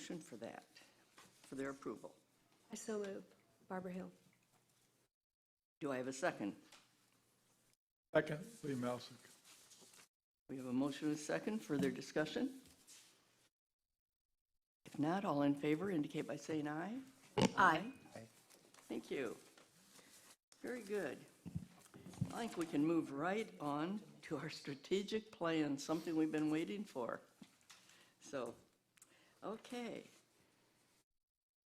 motion for that, for their approval? I so move. Barbara Hill. Do I have a second? Second, Lee Malsick. We have a motion and a second. Further discussion? If not, all in favor indicate by saying aye. Aye. Thank you. Very good. I think we can move right on to our strategic plan, something we've been waiting for. So, okay.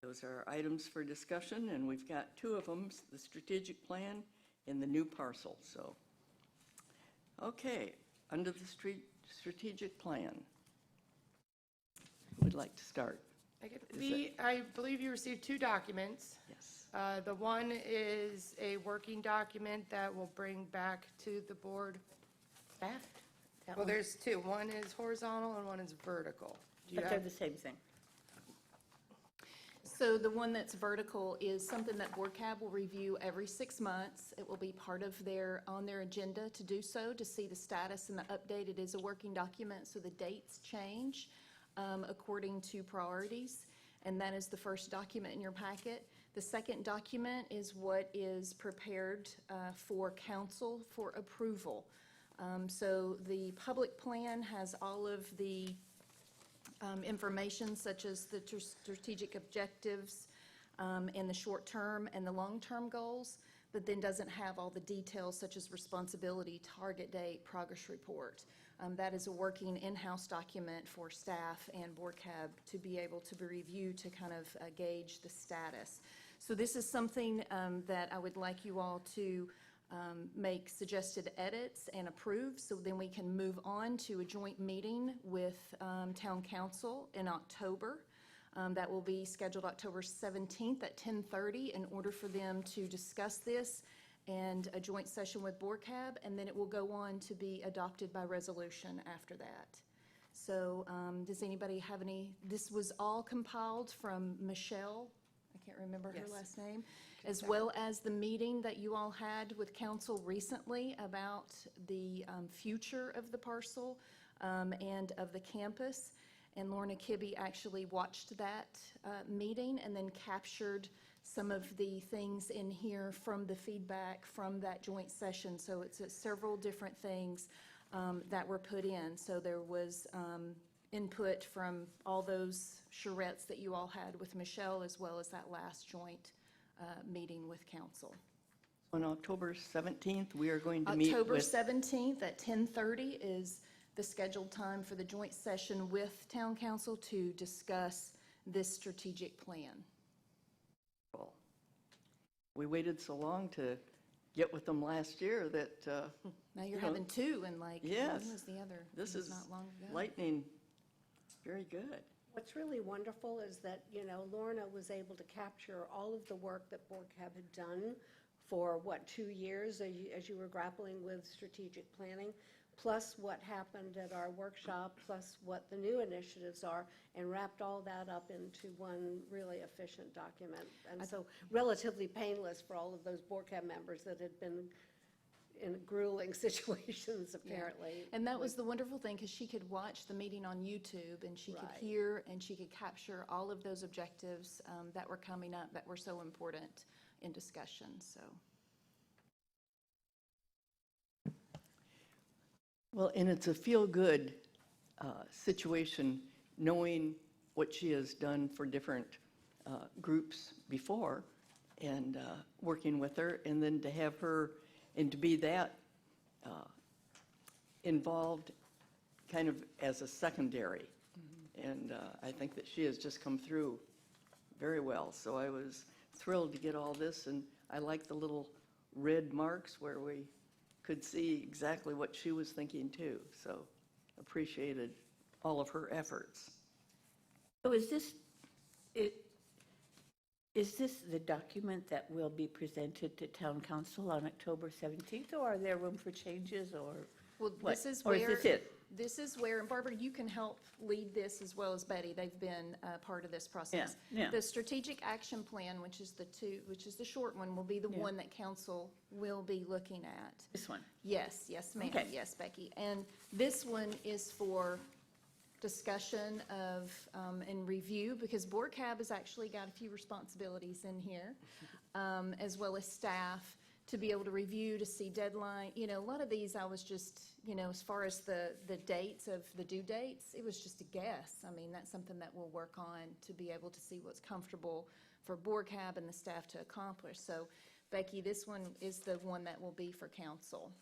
Those are items for discussion, and we've got two of them, the strategic plan and the new parcel. So, okay, under the strategic plan, who would like to start? I believe you received two documents. Yes. The one is a working document that will bring back to the board. That Well, one? there's two. One is horizontal and one is vertical. Do you But they're have? the same thing. So the one that's vertical is something that BORCAB will review every 6 months. It will be part of on their agenda to do so, to see the status and the update. It is a working document, so the dates change according to priorities, and that is the first document in your packet. The second document is what is prepared for council for approval. So the public plan has all of the information such as the strategic objectives and the short-term and the long-term goals, but then doesn't have all the details such as responsibility, target date, progress report. That is a working in-house document for staff and BORCAB to be able to review to kind of gauge the status. So this is something that I would like you all to make suggested edits and approve, so then we can move on to a joint meeting with Town Council in October. That will be scheduled October 17th at 10:30 in order for them to discuss this, and a joint session with BORCAB, and then it will go on to be adopted by resolution after that. So does anybody have this was all compiled from Michelle, I can't remember her last name, as well as the meeting that you all had with council recently about the future of the parcel and of the campus. And Lorna Kibbe actually watched that meeting and then captured some of the things in here from the feedback from that joint session. So it's several different things that were put in. So there was input from all those charrettes that you all had with Michelle, as well as that last joint meeting with council. On October 17th, we are going to meet with... October 17th at 10:30 is the scheduled time for the joint session with Town Council to discuss this strategic plan. We waited so long to get with them last year that... Now you're know, having two, and like, yes, when was the other? this It was is not long ago. lightning. Very good. What's really wonderful is that, Lorna was able to capture all of the work that BORCAB had done for, 2 years as you were grappling with strategic planning, plus what happened at our workshop, plus what the new initiatives are, and wrapped all that up into one really efficient document. And so relatively painless for all of those BORCAB members that had been in grueling situations, apparently. And that was the wonderful thing, because she could watch the meeting on YouTube, and she could Right. hear, and she could capture all of those objectives that were coming up that were so important in discussion, so. Well, and it's a feel-good situation, knowing what she has done for different groups before, and working with her, and then to have her, and to be that involved kind of as a secondary. And I think that she has just come through very well. So I was thrilled to get all this, and I like the little red marks where we could see exactly what she was thinking too. So appreciated all of her efforts. So is this the document that will be presented to Town Council on October 17th, or are there room for changes, or Well, what? this is Or where. is this it? This is where, and Barbara, you can help lead this as well as Betty. They've been part of this process. Yeah. The strategic action plan, which is the short one, will be the Yeah. one that council will be looking at. This one? Yes, ma'am. Okay. Yes, Becky. And this one is for discussion of, and review, because BORCAB has actually got a few responsibilities in here, as well as staff, to be able to review, to see deadline. You know, a lot of these I was just, you know, as far as the dates of the due dates, it was just a guess. I mean, that's something that we'll work on to be able to see what's comfortable for BORCAB and the staff to accomplish. So Becky, this one is the one that will be for council.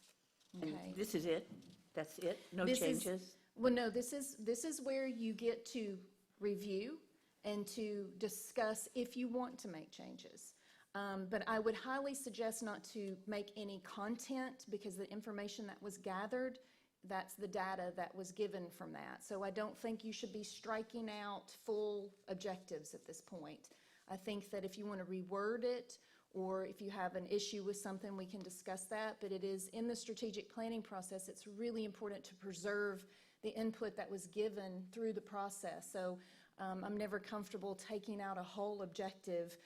And Okay. this is it? That's it? No This is- changes? Well, no, this is where you get to review and to discuss if you want to make changes. But I would highly suggest not to make any content, because the information that was gathered, that's the data that was given from that. So I don't think you should be striking out full objectives at this point. I think that if you want to reword it, or if you have an issue with something, we can discuss that. But it is in the strategic planning process, it's really important to preserve the input that was given through the process. So I'm never comfortable taking out a whole objective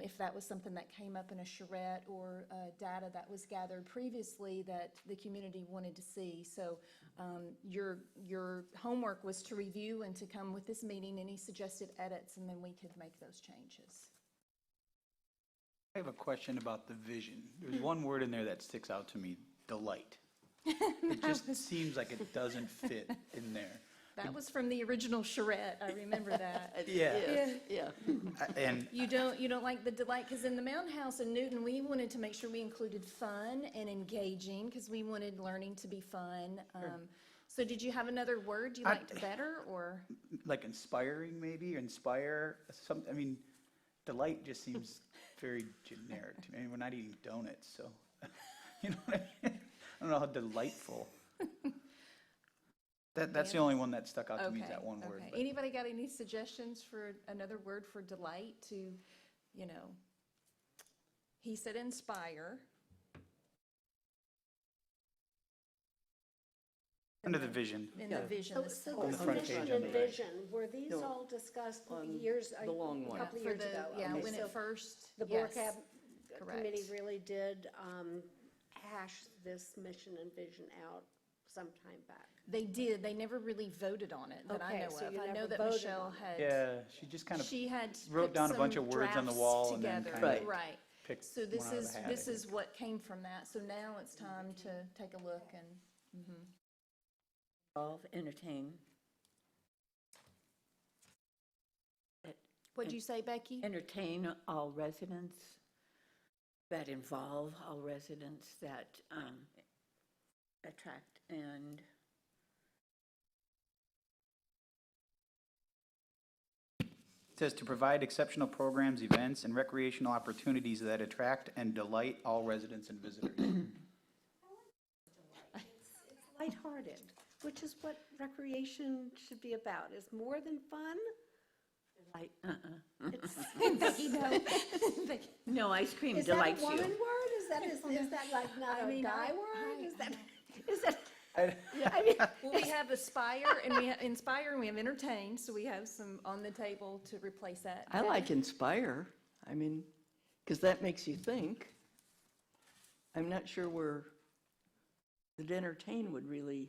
if that was something that came up in a charrette or data that was gathered previously that the community wanted to see. So your homework was to review and to come with this meeting any suggested edits, and then we could make those changes. I have a question about the vision. There's one word in there that sticks out to me, delight. It just seems like it doesn't fit in there. That was from the original charrette, I remember that. Yeah. Yeah. And You don't like the delight, because in the Mountain House in Newton, we wanted to make sure we included fun and engaging, because we wanted learning to be fun. So did you have another word you liked better, or? like inspiring maybe, or inspire, I mean, delight just seems very generic to me. I mean, we're not eating donuts, so, you know what I mean? I don't know how delightful. That's the only one that stuck out to me, is that one word. Okay. but- Anybody got any suggestions for another word for delight to, you know? He said inspire. Under the vision. In the Yeah. vision. So this- On the this front mission page on and the right. vision, were these No, all discussed on years, the long a one. couple of For years the- ago? Yeah, Okay, when so it first, the yes. BORCAB committee Correct. really did hash this mission and vision out some time back. They did, they never really voted on it that I Okay, know so of. you I know never that voted Michelle on it. had. Yeah, she just kind of She had wrote put down a bunch some of words on the drafts wall and then together. kind of Right. picked So one this out of is, the hat, this I is think. what came from that. So now it's time to take a look and, Involve, entertain, what'd you say, Becky? entertain all residents, that involve all residents, that attract and It says to provide exceptional programs, events, and recreational opportunities that attract and delight all residents and visitors. Lighthearted, which is what recreation should be about, is more than fun. like, It's, Becky, no. Becky, no, ice cream is that a delights woman you. word? Is that like not I a mean, guy I- word? I- Is that, I- I mean, Well, we have aspire and we have inspire and we have entertain, so we have some on the table to replace that. I like inspire. I mean, because that makes you think. I'm not sure where the entertain would really,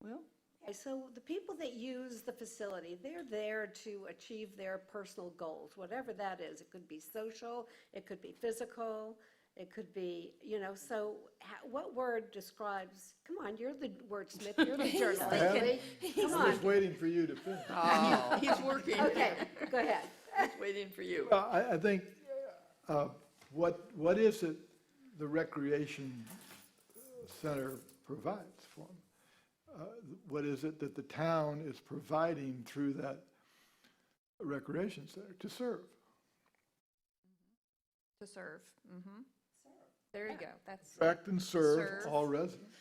well, okay, so the people that use the facility, they're there to achieve their personal goals, whatever that is. It could be social, it could be physical, it could be, so what word describes, come on, you're the wordsmith, you're the journalist. thinking. Come I was on, waiting for you to finish. he's working. okay, go ahead. He's waiting for you. Well, I think, what is it the recreation center provides for them? What is it that the town is providing through that recreation center to serve? To serve. There you go. That's, Attract and serve Serve. all residents.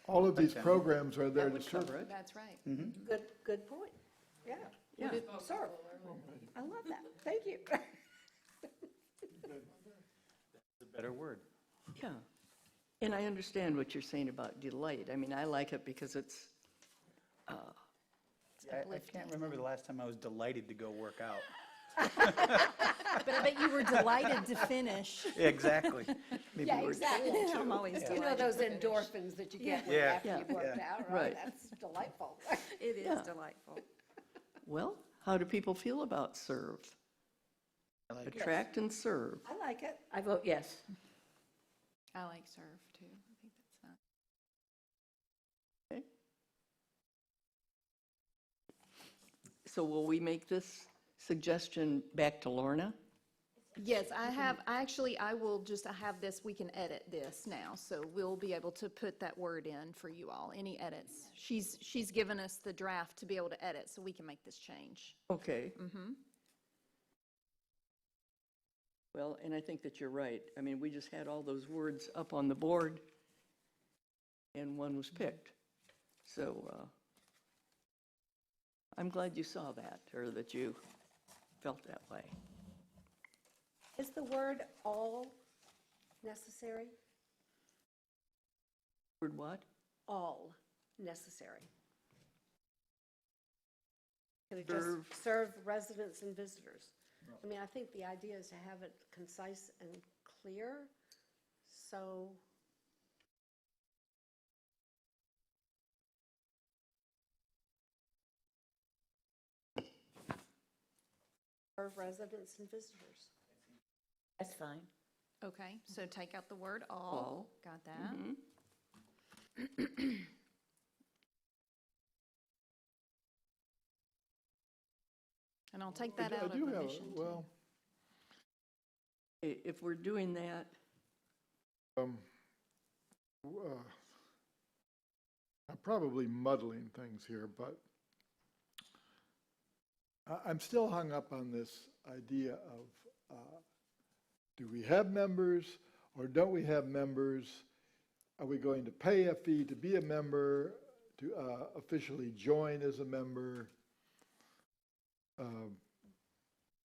All of these that. programs are there That to would serve. cover it. that's right. Good point. Yeah, Yeah. serve. I love that, thank you. A better word. Yeah. And I understand what you're saying about delight. I mean, I like it because it's, I can't remember the last time I was delighted to go work out. But I bet you were delighted to finish. Exactly. Maybe Yeah, we're- exactly. I'm always You know delighted. those endorphins that you get Yeah. after you've worked Yeah. out, Right. right? That's delightful. It is Yeah. delightful. Well, how do people feel about serve? I like it. Attract and serve. I like it. I vote yes. I like serve too. I think that's fun. Okay. So will we make this suggestion back to Lorna? Yes, I will just, I have this, we can edit this now, so we'll be able to put that word in for you all, any edits. She's given us the draft to be able to edit, so we can make this change. Okay. Well, and I think that you're right. I mean, we just had all those words up on the board, and one was picked. So I'm glad you saw that, or that you felt that way. Is the word all necessary? Word what? All necessary. Could it Serve. just serve residents and visitors? I mean, I think the idea is to have it concise and clear, so. Serve residents and visitors. That's fine. Okay, so take out the word all. All. Got that? And I'll take that I out of do have, omission too. well, If we're doing that, I'm probably muddling things here, but I'm still hung up on this idea of, do we have members or don't we have members? Are we going to pay a fee to be a member, to officially join as a member?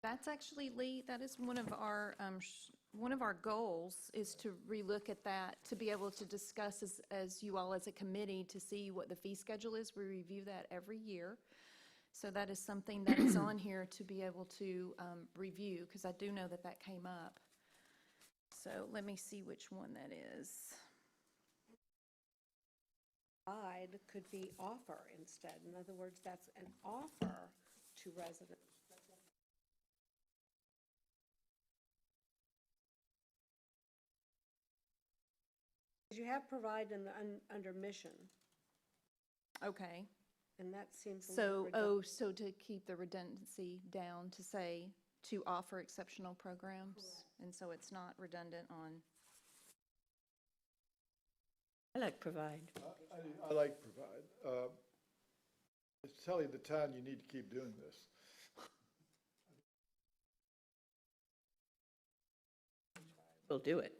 That's actually, Lee, that is one of our goals, is to relook at that, to be able to discuss as you all as a committee, to see what the fee schedule is. We review that every year. So that is something that is on here to be able to review, because I do know that that came up. So let me see which one that is. Provide could be offer instead. In other words, that's an offer to residents. You have provide under mission, Okay. and that seems a little So, redundant. so to keep the redundancy down, to say, to offer exceptional programs? And so it's not redundant on, I like provide. I like provide. It's telling the town you need to keep doing this. We'll do it.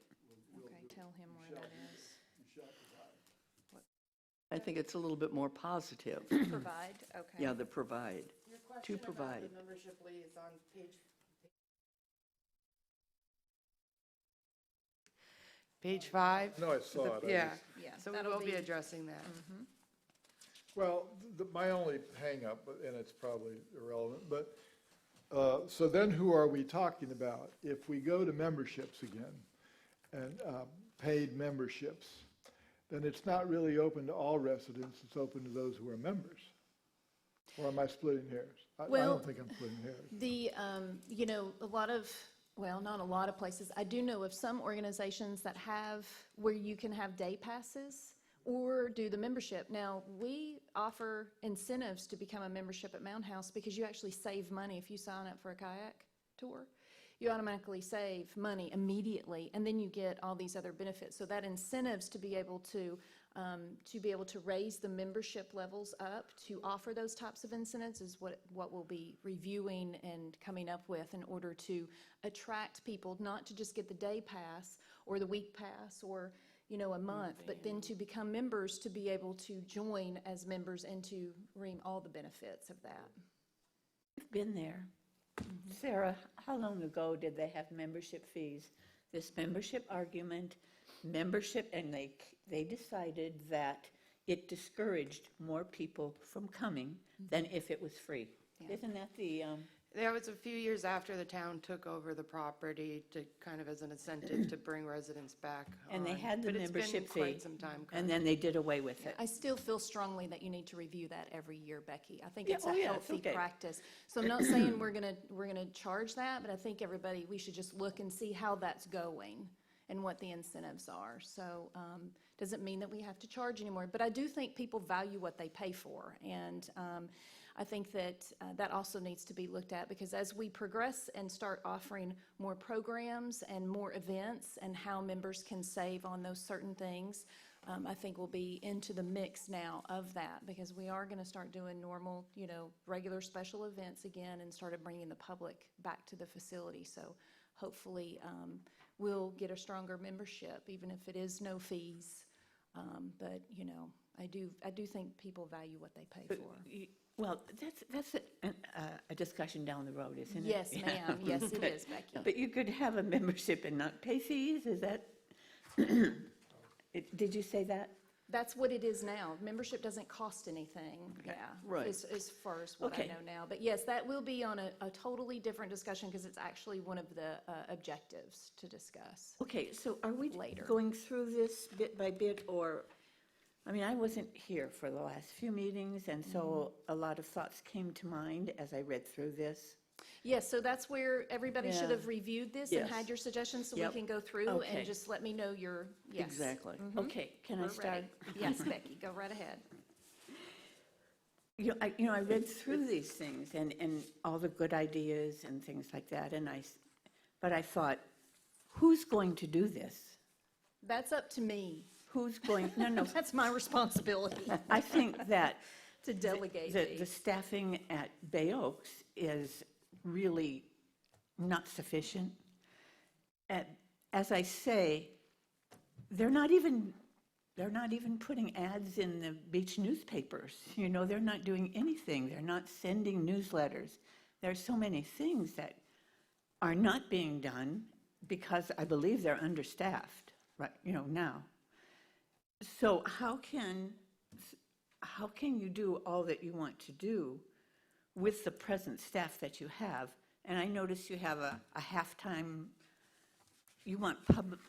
okay, tell him where that is. I think it's a little bit more positive. Provide, okay. Yeah, the provide. Your question about provide. the membership, Lee, is on page 5. No, I saw it. I Yeah, just- Yeah, so we that'll will be addressing that. Well, my only hang-up, and it's probably irrelevant, but, so then who are we talking about? If we go to memberships again, and paid memberships, then it's not really open to all residents, it's open to those who are members. Or am I splitting hairs? I Well- don't think I'm splitting hairs. The, a lot of, well, not a lot of places, I do know of some organizations that have, where you can have day passes or do the membership. Now, we offer incentives to become a membership at Mound House because you actually save money if you sign up for a kayak tour. You automatically save money immediately, and then you get all these other benefits. So that incentives to be able to raise the membership levels up, to offer those types of incentives is what we'll be reviewing and coming up with in order to attract people, not to just get the day pass or the week pass or, a month, but then to become members, to be able to join as members and to reap all the benefits of that. We've been there. Sarah, how long ago did they have membership fees? This membership argument, membership, and they decided that it discouraged more people from coming than if it was free. Isn't that the, That was a few years after the town took over the property to kind of as an incentive to bring residents back and they on. had the But it's been membership fee, quite some time and then they did away with it? I still feel strongly that you need to review that every year, Becky. I think Yeah, it's oh a yeah, it's healthy okay. practice. So I'm not saying we're gonna charge that, but I think everybody, we should just look and see how that's going and what the incentives are. So, doesn't mean that we have to charge anymore, but I do think people value what they pay for. And, I think that that also needs to be looked at, because as we progress and start offering more programs and more events and how members can save on those certain things, I think we'll be into the mix now of that, because we are going to start doing normal, regular special events again and started bringing the public back to the facility. So hopefully we'll get a stronger membership, even if it is no fees. But, I do think people value what they pay for. Well, that's a discussion down the road, isn't it? Yes, ma'am. Yes, it is, Becky. But you could have a membership and not pay fees, is that? Did you say that? That's what it is now. Membership doesn't cost anything, yeah. Right. As far as what I Okay. know now. But yes, that will be on a totally different discussion, because it's actually one of the objectives to discuss. Okay, so are we Later. going through this bit by bit, or, I mean, I wasn't here for the last few meetings, and so a lot of thoughts came to mind as I read through this. Yes, so that's where everybody should Yeah. have reviewed this and Yes. had your suggestions, so we Yep. can go through Okay. and just let me know your, yes. Exactly. Okay, can I We're start? ready. Yes, Becky, go right ahead. I read through these things and all the good ideas and things like that, but I thought, who's going to do this? That's up to me. Who's going, no, That's my responsibility I think that to delegate the these. staffing at Bay Oaks is really not sufficient. As I say, they're not even putting ads in the beach newspapers. They're not doing anything. They're not sending newsletters. There are so many things that are not being done because I believe they're understaffed, right, now. So how can you do all that you want to do with the present staff that you have? And I notice you have a halftime, you want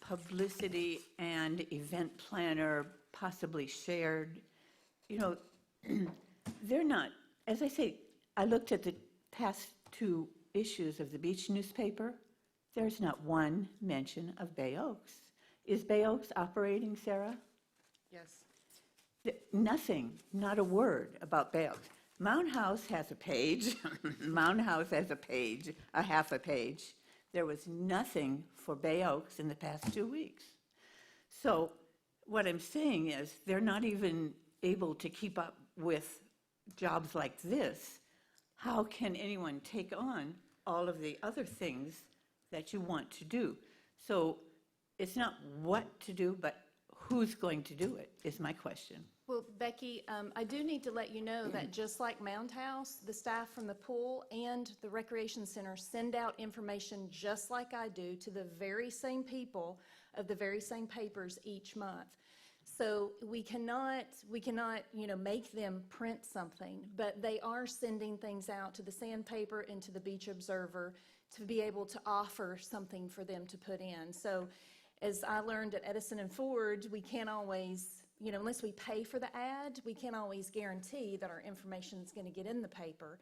publicity and event planner possibly shared. They're not, as I say, I looked at the past 2 issues of the Beach newspaper. There's not one mention of Bay Oaks. Is Bay Oaks operating, Sarah? Yes. Nothing, not a word about Bay Oaks. Mound House has a page. Mound House has a half a page. There was nothing for Bay Oaks in the past 2 weeks. So what I'm saying is they're not even able to keep up with jobs like this. How can anyone take on all of the other things that you want to do? So it's not what to do, but who's going to do it is my question. Well, Becky, I do need to let you know that just like Mound House, the staff from the pool and the recreation center send out information just like I do to the very same people of the very same papers each month. So we cannot, make them print something, but they are sending things out to the Sandpaper and to the Beach Observer to be able to offer something for them to put in. So as I learned at Edison and Ford, we can't always, unless we pay for the ad, we can't always guarantee that our information is going to get in the paper.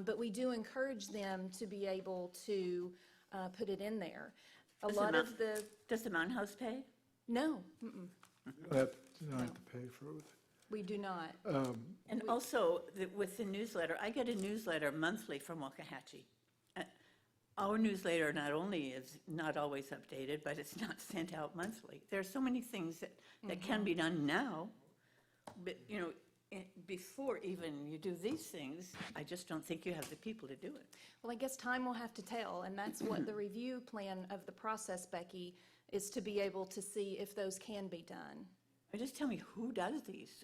But we do encourage them to be able to put it in there. Does the Mound House pay? No, You don't have to pay for it. we do not. And also, with the newsletter, I get a newsletter monthly from Walkahatchee. Our newsletter not only is not always updated, but it's not sent out monthly. There are so many things that can be done now, but, before even you do these things, I just don't think you have the people to do it. Well, I guess time will have to tell, and that's what the review plan of the process, Becky, is to be able to see if those can be done. Or just tell me who does these,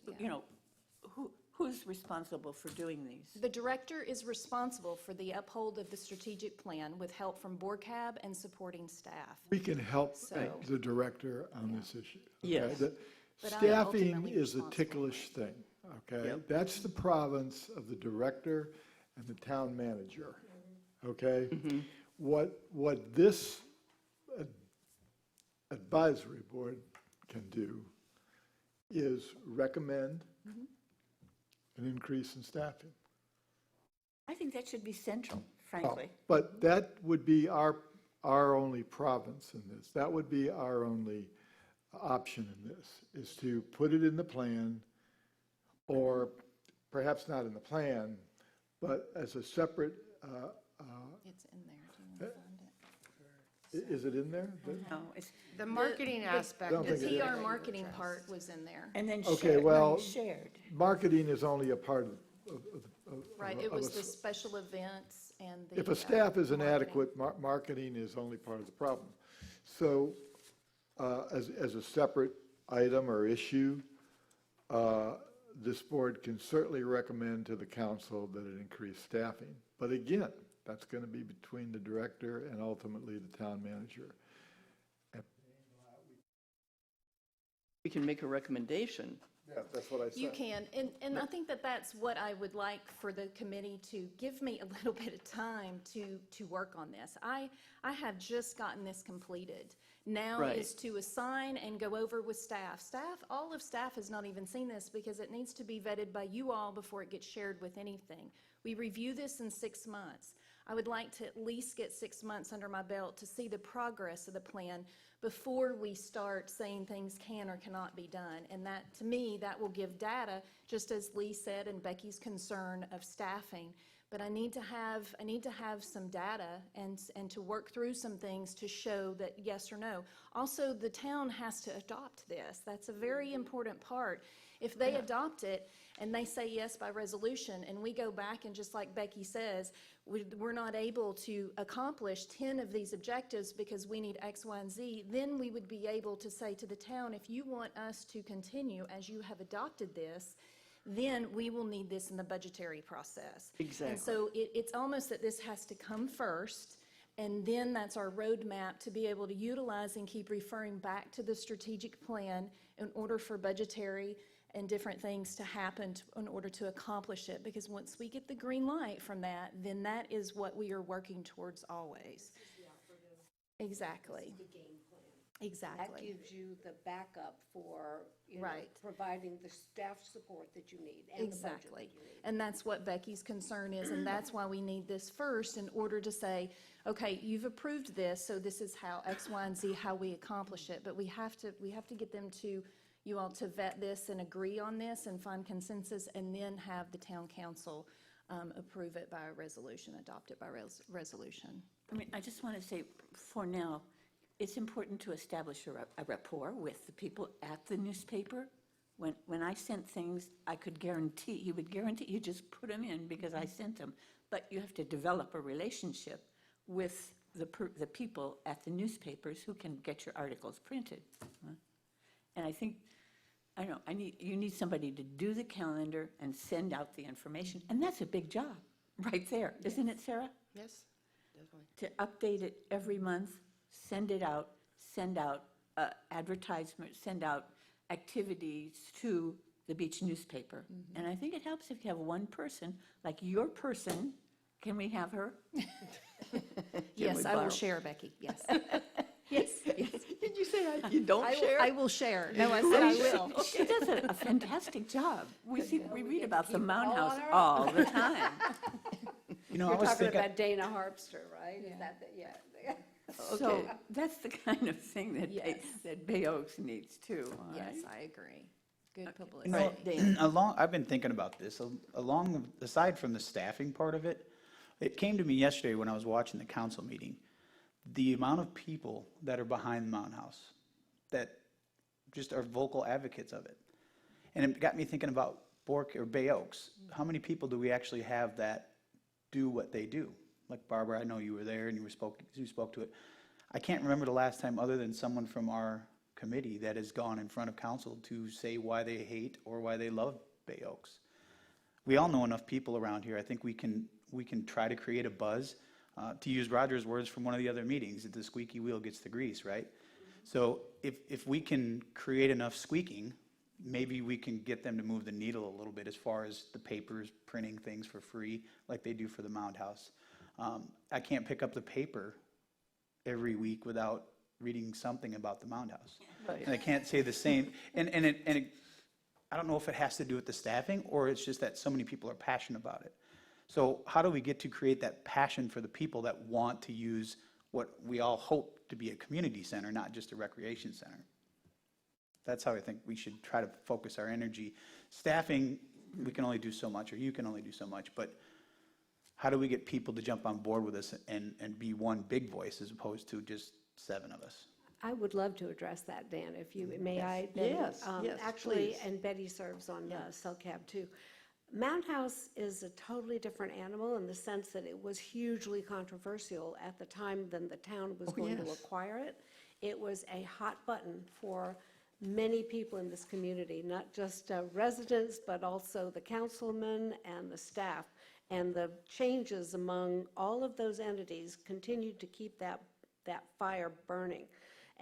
who's responsible for doing these? The director is responsible for the uphold of the strategic plan with help from BORCAB and supporting staff. We can help So- the director on this issue. okay? Yes. But I am Staffing ultimately is a responsible. ticklish thing, okay? Yep. That's the province of the director and the town manager, okay? What this advisory board can do is recommend an increase in staffing. I think that should be central, frankly. But that would be our only province in this. That would be our only option in this, is to put it in the plan, or perhaps not in the plan, but as a separate, It's in there. Do you want to find it? is it in there? No, it's, The marketing aspect don't The is. think it is. PR marketing part was in there. and then Okay, shared, well, shared. marketing is only a part of Right, of it was a the special events and the. If a staff is marketing. inadequate, marketing is only part of the problem. So, as a separate item or issue, this board can certainly recommend to the council that it increase staffing. But again, that's going to be between the director and ultimately the town manager. We can make a recommendation. Yeah, that's what I said. You can, and I think that that's what I would like for the committee to give me a little bit of time to work on this. I have just gotten this completed. Now Right. is to assign and go over with staff. All of staff has not even seen this because it needs to be vetted by you all before it gets shared with anything. We review this in 6 months. I would like to at least get 6 months under my belt to see the progress of the plan before we start saying things can or cannot be done. And that, to me, that will give data, just as Lee said, and Becky's concern of staffing. But I need to have some data and to work through some things to show that yes or no. Also, the town has to adopt this. That's a very important part. If they adopt it and they say yes by resolution, and we go back and just like Becky says, we're not able to accomplish 10 of these objectives because we need X, Y, and Z, then we would be able to say to the town, if you want us to continue as you have adopted this, then we will need this in the budgetary process. Exactly. And so it's almost that this has to come first, and then that's our roadmap to be able to utilize and keep referring back to the strategic plan in order for budgetary and different things to happen in order to accomplish it. Because once we get the green light from that, then that is what we are working towards always. Exactly. The game plan. That Exactly. gives you the backup for, Right. providing the staff support that you need and the budget that Exactly. you need. And that's what Becky's concern is, and that's why we need this first in order to say, okay, you've approved this, so this is how X, Y, and Z, how we accomplish it. But we have to get them to, you all to vet this and agree on this and find consensus, and then have the town council approve it by a resolution, adopt it by resolution. I mean, I just want to say, for now, it's important to establish a rapport with the people at the newspaper. When I sent things, I could guarantee, he would guarantee, you just put them in because I sent them. But you have to develop a relationship with the people at the newspapers who can get your articles printed. And I think, I don't know, you need somebody to do the calendar and send out the information. And that's a big job, right there, isn't it, Sarah? Yes, definitely. To update it every month, send out advertisements, send out activities to the beach newspaper. And I think it helps if you have one person, like your person, can we have her? Yes, I will borrow? share, Becky, yes. Yes, yes. Did you say you don't share? I will share. No, I said I will. She does a fantastic job. We read about the Mound all on House her all the time. You know, I You're was talking thinking, about Dana Harpster, right? Is that, yeah. So that's the kind of thing that Yes. that Bay Oaks needs too, all right? Yes, I agree. Good you publicity. know, Right, Dana. I've been thinking about this, aside from the staffing part of it, it came to me yesterday when I was watching the council meeting, the amount of people that are behind the Mountain House that just are vocal advocates of it. And it got me thinking about Bay Oaks. How many people do we actually have that do what they do? Like Barbara, I know you were there and you spoke to it. I can't remember the last time, other than someone from our committee, that has gone in front of council to say why they hate or why they love Bay Oaks. We all know enough people around here. I think we can try to create a buzz. To use Roger's words from one of the other meetings, the squeaky wheel gets the grease, right? So if we can create enough squeaking, maybe we can get them to move the needle a little bit as far as the papers, printing things for free like they do for the Mound House. I can't pick up the paper every week without reading something about the Mound House. Right. And I can't say the same, I don't know if it has to do with the staffing or it's just that so many people are passionate about it. So how do we get to create that passion for the people that want to use what we all hope to be a community center, not just a recreation center? That's how I think we should try to focus our energy. Staffing, we can only do so much, or you can only do so much, but how do we get people to jump on board with us and be one big voice as opposed to just 7 of us? I would love to address that, Dan, if you, may I? Betty? Yes, yes, Actually, please. and Betty serves on CellCab too. Mound House is a totally different animal in the sense that it was hugely controversial at the time when the town was going to yes. acquire it. It was a hot button for many people in this community, not just residents, but also the councilmen and the staff. And the changes among all of those entities continued to keep that fire burning.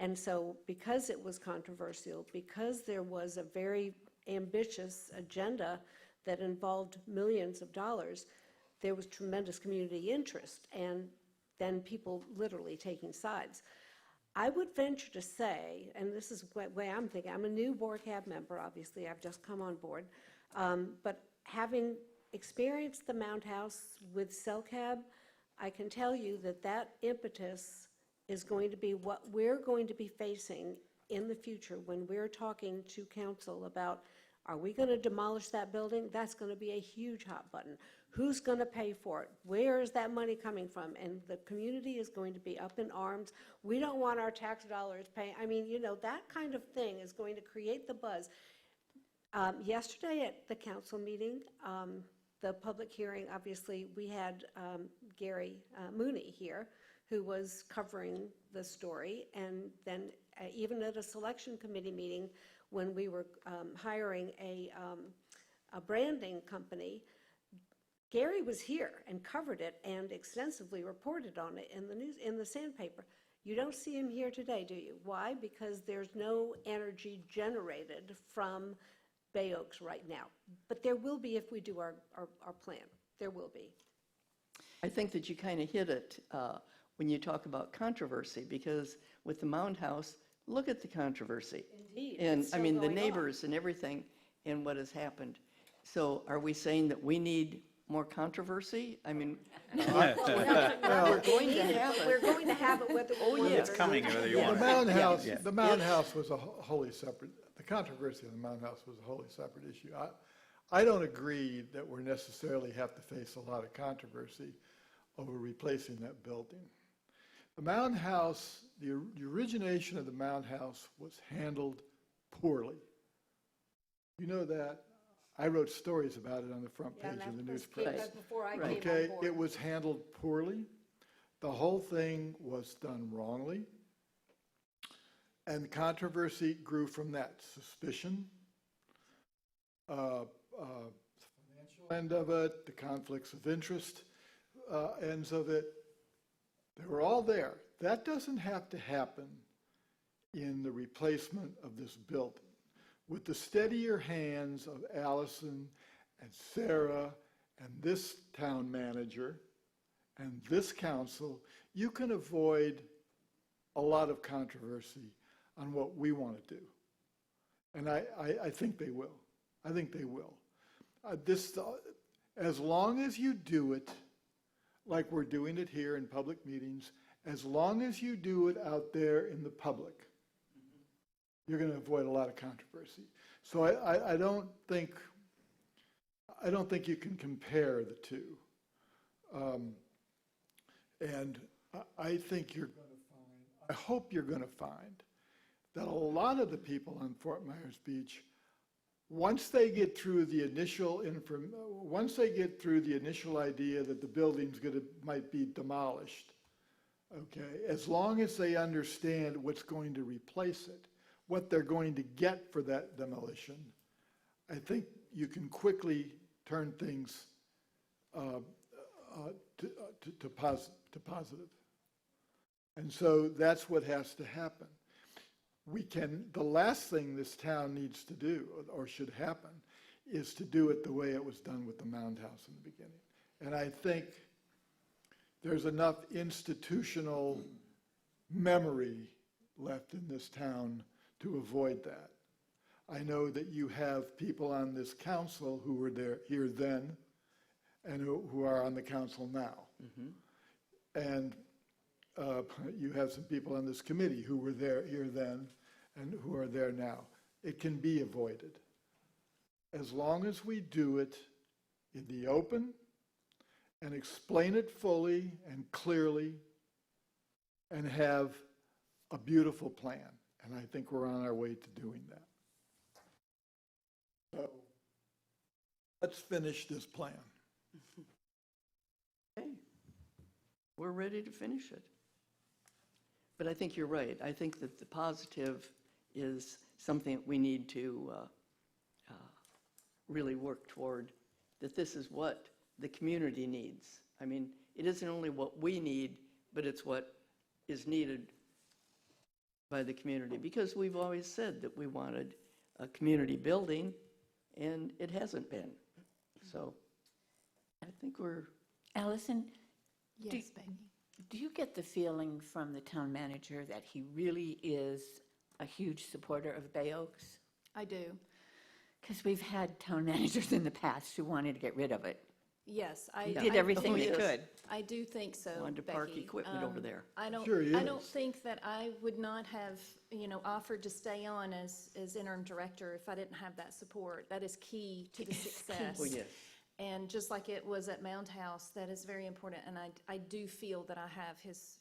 And so because it was controversial, because there was a very ambitious agenda that involved millions of dollars, there was tremendous community interest and then people literally taking sides. I would venture to say, and this is the way I'm thinking, I'm a new BORCAB member, obviously, I've just come on board, but having experienced the Mound House with CellCab, I can tell you that that impetus is going to be what we're going to be facing in the future when we're talking to council about, are we going to demolish that building? That's going to be a huge hot button. Who's going to pay for it? Where is that money coming from? And the community is going to be up in arms. We don't want our tax dollars paying. I mean, you know, that kind of thing is going to create the buzz. Yesterday at the council meeting, the public hearing, obviously, we had Gary Mooney here, who was covering the story. And then even at a selection committee meeting, when we were hiring a branding company, Gary was here and covered it and extensively reported on it in the news, in the Sandpaper. You don't see him here today, do you? Why? Because there's no energy generated from Bay Oaks right now. But there will be if we do our plan. There will be. I think that you kind of hit it when you talk about controversy, because with the Mound House, look at the controversy. Indeed. And, It's I still mean, the going on. neighbors and everything and what has happened. So are we saying that we need more controversy? I mean, we're going to have We're it. going to have it whether we want it It's or coming not. whether you The want it. Mound House, Yeah. the Mound House was a wholly separate, the controversy of the Mound House was a wholly separate issue. I don't agree that we necessarily have to face a lot of controversy over replacing that building. The Mound House, the origination of the Mound House was handled poorly. You know that. I wrote stories about it on the front Yeah, page and of the that was newspress. that's before I Right. came on Okay, board. it was handled poorly. The whole thing was done wrongly. And the controversy grew from that suspicion, financial end of it, the conflicts of interest ends of it. They were all there. That doesn't have to happen in the replacement of this building. With the steadier hands of Allison and Sarah and this town manager and this council, you can avoid a lot of controversy on what we want to do. And I think they will. I think they will. As long as you do it like we're doing it here in public meetings, as long as you do it out there in the public, you're going to avoid a lot of controversy. So I don't think you can compare the two. And I think you're going to find, I hope you're going to find that a lot of the people on Fort Myers Beach, once they get through the initial idea that the building's might be demolished, okay, as long as they understand what's going to replace it, what they're going to get for that demolition, I think you can quickly turn things to positive. And so that's what has to happen. the last thing this town needs to do, or should happen, is to do it the way it was done with the Mound House in the beginning. And I think there's enough institutional memory left in this town to avoid that. I know that you have people on this council who were here then and who are on the council now. And you have some people on this committee who were here then and who are there now. It can be avoided. As long as we do it in the open and explain it fully and clearly and have a beautiful plan. And I think we're on our way to doing that. So let's finish this plan. Okay. We're ready to finish it. But I think you're right. I think that the positive is something we need to really work toward, that this is what the community needs. I mean, it isn't only what we need, but it's what is needed by the community, because we've always said that we wanted a community building, and it hasn't been. So I think we're... Allison, Yes, Becky. do you get the feeling from the town manager that he really is a huge supporter of Bay Oaks? I do. Because we've had town managers in the past who wanted to get rid of it. Yes, I Did everything Oh, they yes. could. I do think so, Wanted to park Becky. equipment over there. I don't, Sure he I don't is. think that I would not have, offered to stay on as interim director if I didn't have that support. That is key to the success. Oh, yes. And just like it was at Mound House, that is very important, and I do feel that I have his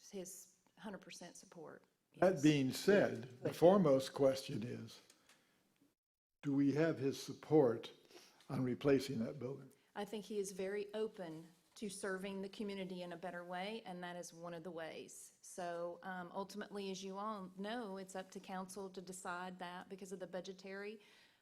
100% support. That Yes. being said, the foremost question is, do we have his support on replacing that building? I think he is very open to serving the community in a better way, and that is one of the ways. So ultimately, as you all know, it's up to council to decide that because of the budgetary,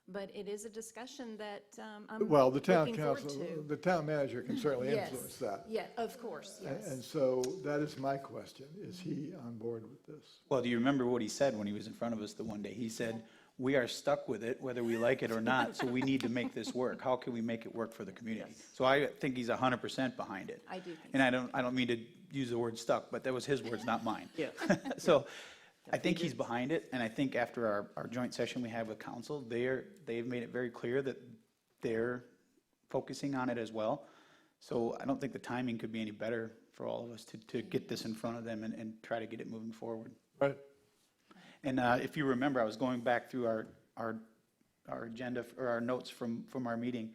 but it is a discussion that I'm Well, the town looking forward council, to. the town manager can certainly Yes. influence that. Yeah, of course, yes. And so that is my question, is he on board with this? Well, do you remember what he said when he was in front of us the one day? He said, "We are stuck with it, whether we like it or not, so we need to make this work. How can we make it work for the community?" Yes. So I think he's 100% behind it. I do think And I don't mean to use the word stuck, but that was his words, not mine. Yeah. So I think he's behind it, and I think after our joint session we had with council, they've made it very clear that they're focusing on it as well. So I don't think the timing could be any better for all of us to get this in front of them and try to get it moving forward. Right? And if you remember, I was going back through our agenda, or our notes from our meeting,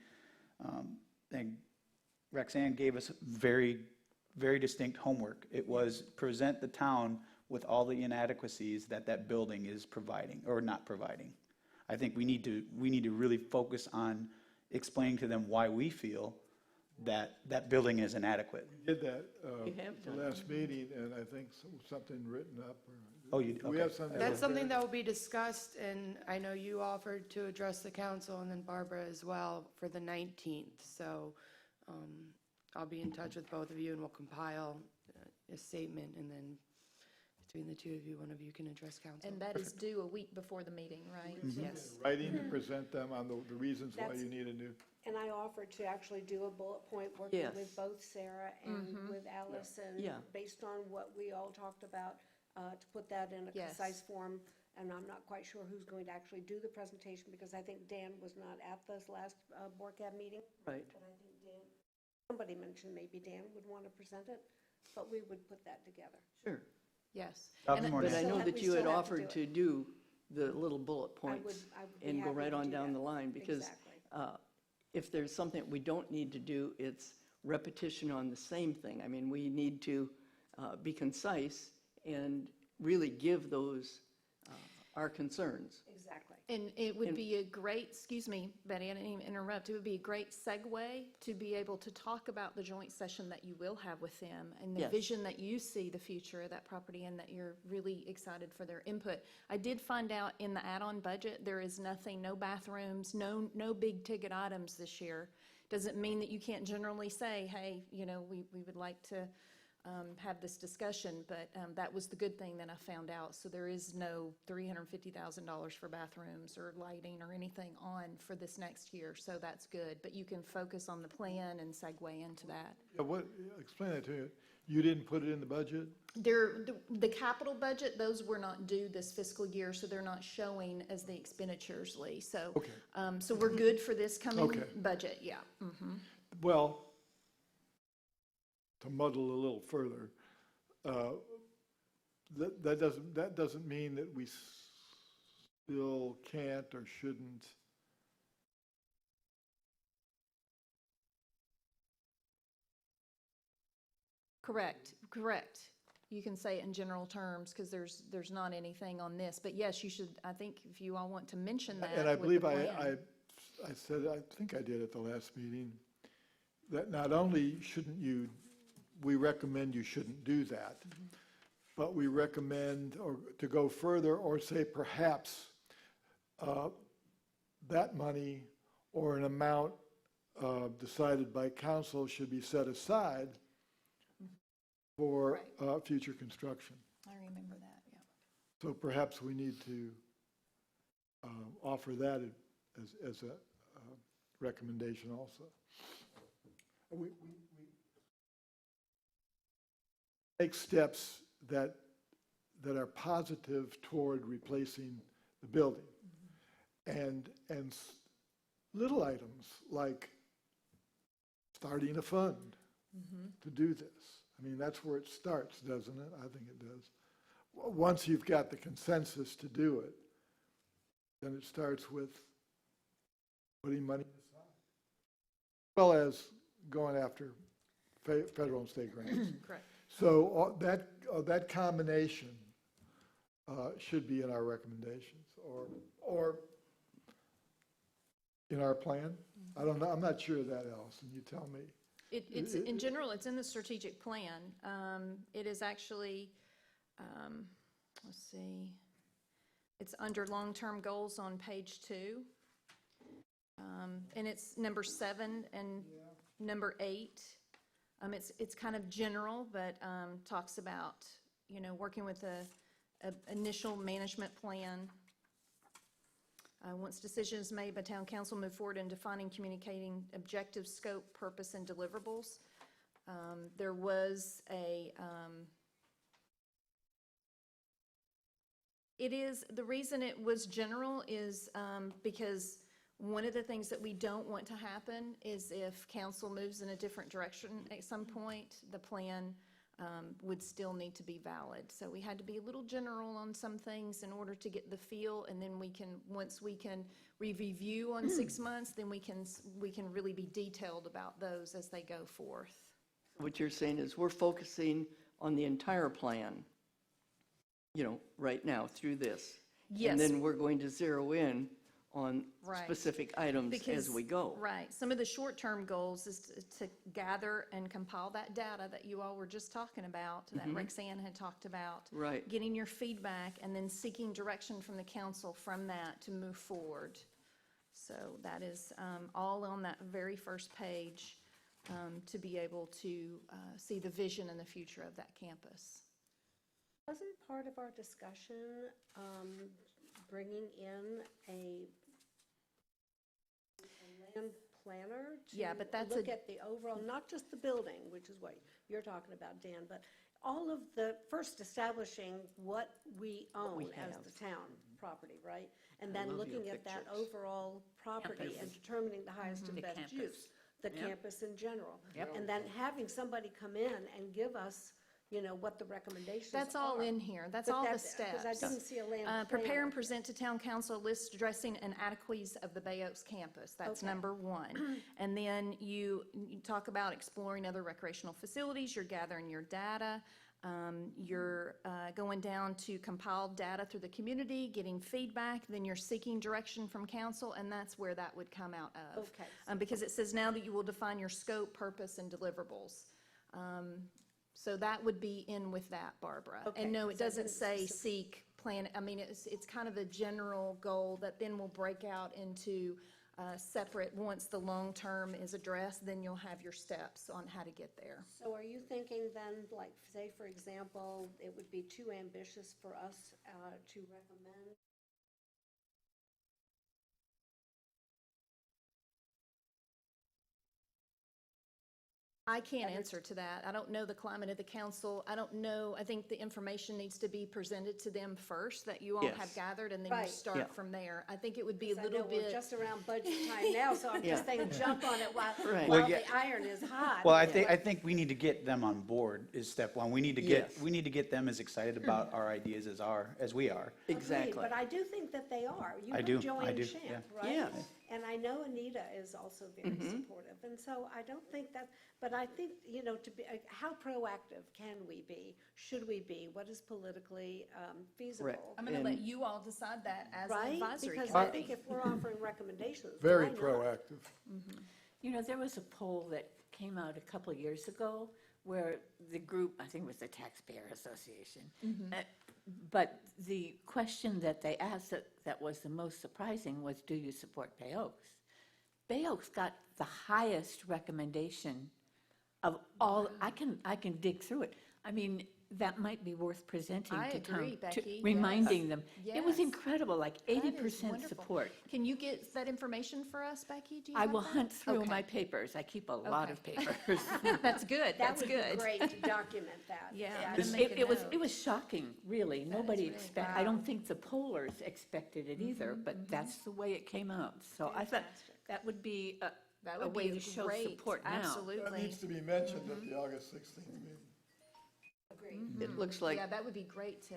and Roxanne gave us very, very distinct homework. It was present the town with all the inadequacies that building is providing, or not providing. I think we need to really focus on explaining to them why we feel that building is inadequate. We did that We have the done last meeting, and I think something written up. Oh, you, We okay. have something. That's something that will be discussed, and I know you offered to address the council, and then Barbara as well, for the 19th. So I'll be in touch with both of you, and we'll compile a statement, and then between the two of you, one of you can address council. And that is due a week before the meeting, right? Yes. Writing to present them on the reasons why That's- you need a new. And I offered to actually do a bullet point working Yes. with both Sarah and with Alice, and Yeah. based on what we all talked about, to put that in a Yes. concise form. And I'm not quite sure who's going to actually do the presentation, because I think Dan was not at this last BORCAB meeting. Right. But I think Dan, somebody mentioned maybe Dan would want to present it, but we would put that together. Sure. Yes. I'll And be it- more But than I still know have- that we you had still have to offered do to do the little bullet I points would be and go happy right to on do down that. the line, because Exactly. if there's something we don't need to do, it's repetition on the same thing. I mean, we need to be concise and really give those our concerns. Exactly. And it would be a great, excuse me, Betty, I didn't even interrupt, it would be a great segue to be able to talk about the joint session that you will have with them and the Yes. vision that you see the future of that property, and that you're really excited for their input. I did find out in the add-on budget, there is nothing, no bathrooms, no big ticket items this year. Doesn't mean that you can't generally say, hey, we would like to have this discussion, but that was the good thing that I found out. So there is no $350,000 for bathrooms or lighting or anything on for this next year, so that's good. But you can focus on the plan and segue into that. Yeah, explain that to me. You didn't put it in the budget? The capital budget, those were not due this fiscal year, so they're not showing as the expenditures, Lee. So, Okay. So we're good for this coming Okay. budget, yeah. Mhm. Well, to muddle a little further, that doesn't mean that we still can't or shouldn't. Correct. You can say it in general terms, because there's not anything on this. But yes, you should, I think if you all want to mention that And I with the believe plan. I said, I think I did at the last meeting, that not only we recommend you shouldn't do that, but we recommend to go further or say perhaps that money or an amount decided by council should be set aside for future construction. I remember that, yeah. So perhaps we need to offer that as a recommendation also. We take steps that are positive toward replacing the building. And little items like starting a fund to do this. I mean, that's where it starts, doesn't it? I think it does. Once you've got the consensus to do it, then it starts with putting money aside, as well as going after federal and state grants. Correct. So that combination should be in our recommendations or in our plan. I don't know. I'm not sure of that, Allison. You tell me. It's, in general, it's in the strategic plan. It is actually, let's see, it's under long-term goals on page 2. And it's number 7 and number 8. It's kind of general, but talks about, working with a initial management plan. Once decision is made by town council, move forward in defining, communicating objective, scope, purpose, and deliverables. There was the reason it was general is because one of the things that we don't want to happen is if council moves in a different direction at some point, the plan would still need to be valid. So we had to be a little general on some things in order to get the feel, and then once we can review on 6 months, then we can really be detailed about those as they go forth. What you're saying is we're focusing on the entire plan, right now through this. Yes. And then we're going to zero in on Right. specific items as we go. Right. Some of the short-term goals is to gather and compile that data that you all were just talking about, that Roxanne had talked about. Right. Getting your feedback and then seeking direction from the council from that to move forward. So that is all on that very first page to be able to see the vision and the future of that campus. Wasn't part of our discussion bringing in a land planner but to look at the overall, not just the building, which is what you're talking about, Dan, but all of first establishing what we own as have. the town property, right? And I then love your looking at that pictures. overall property and determining the highest and best campus. use, the Yep. campus in general. Yep. And then having somebody come in and give us, what the recommendations are. That's all in here. That's But all the that's- 'cause I steps. didn't see a land Prepare planner. and present to town council a list addressing inadequacies of the Bay Oaks campus. That's Okay. number 1. And then you talk about exploring other recreational facilities, you're gathering your data, you're going down to compile data through the community, getting feedback, then you're seeking direction from council, and that's where that would come out of. Okay. Because it says now that you will define your scope, purpose, and deliverables. So that would be in with that, Barbara. Okay, And no, it so I doesn't didn't say seek, plan, it's kind of a general goal that then will break out into separate. Once the long-term is addressed, then you'll have your steps on how to get there. So are you thinking then, like, say, for example, it would be too ambitious for us to recommend? I can't answer to that. I don't know the climate of the council. I don't know, I think the information needs to be presented to them first that you all have Yes. gathered, and then you Right. Yeah. start from there. I think it would be a 'Cause I little know we're bit. just around budget time now, so I'm Yeah. just saying, jump on it while, Right. while Well, yeah. the iron is hot. Well, I think we need to get them on board is step one. We need to get, Yes. we need to get them as excited about our ideas as we are. Agreed, Exactly. But I do think that they are. You I have do, Joanne yeah. Champ, right? Yes. And I know Anita is also very supportive, and so I don't think that, but I think, to be, how proactive can we be? Should we be? What is politically feasible? I'm going to let you all decide that as an Right? advisory Because I committee. think if we're offering recommendations, Very why not? proactive. You know, there was a poll that came out a couple of years ago where the group, I think it was the Taxpayer Association, but the question that they asked that was the most surprising was, do you support Bay Oaks? Bay Oaks got the highest recommendation of all. I can dig through it. I mean, that might be worth presenting I to town. agree, Becky, reminding them. It was Yes. incredible, like That is 80% wonderful. support. Can you get that information for us, Becky? Do you I have will that? hunt through Okay. my papers. I keep a lot of Okay. papers. That's good, That that's would be good. great to document that. Yeah, I'm That- gonna make a It was, note. it was shocking, really. Nobody really- expect, I don't think the pollers expected it either, but that's the way it came out. So I thought Fantastic. that would be That a would way be to show great, support now. That absolutely. needs to be mentioned at the August 16th meeting. Agreed. It looks like, Yeah, that would be great to,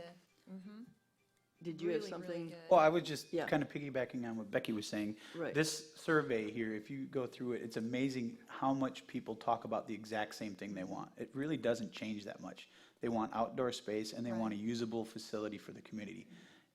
did you have really, really something? good. Well, I was just Yeah. kind of piggybacking on what Becky was saying. Right. This survey here, if you go through it, it's amazing how much people talk about the exact same thing they want. It really doesn't change that much. They want outdoor space and they want a usable facility for the community.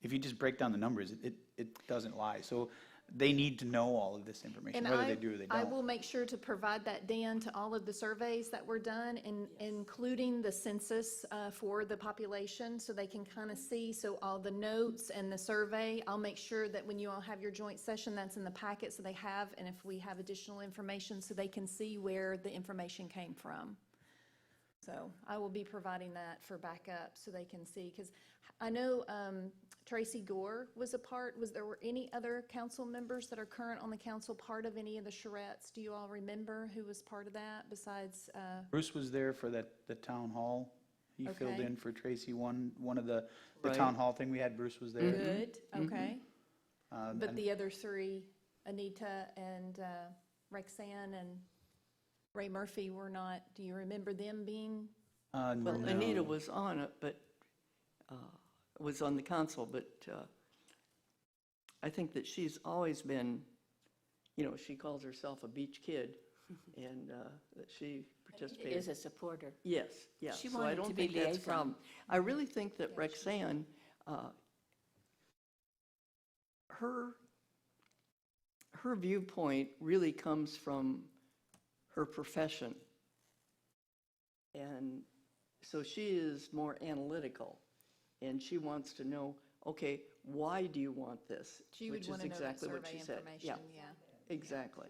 If you just break down the numbers, it doesn't lie. So they need to know all of this information, And whether they do or they I don't. will make sure to provide that, Dan, to all of the surveys that were done, including the census for the population, so they can kind of see, so all the notes and the survey, I'll make sure that when you all have your joint session, that's in the packet, so they have, and if we have additional information, so they can see where the information came from. So I will be providing that for backup, so they can see, because I know Tracy Gore was a part, were any other council members that are current on the council part of any of the charrettes? Do you all remember who was part of that besides, Bruce was there for the town hall. He filled Okay. in for Tracy, one of the Right. town hall thing we had, Bruce was there. Good, okay. But And- the other three, Anita and Rexanne and Ray Murphy were not, do you remember them being? Well, no. Anita was on it, but, was on the council, but I think that she's always been, she calls herself a beach kid, and that she participated. Is a supporter. Yes, yeah. She So I wanted don't to be think that's a liaison. problem. I really think that Rexanne, her viewpoint really comes from her profession. And so she is more analytical, and she wants to know, okay, why do you want this? She would Which want is to know that exactly what survey she said. information, yeah. Exactly.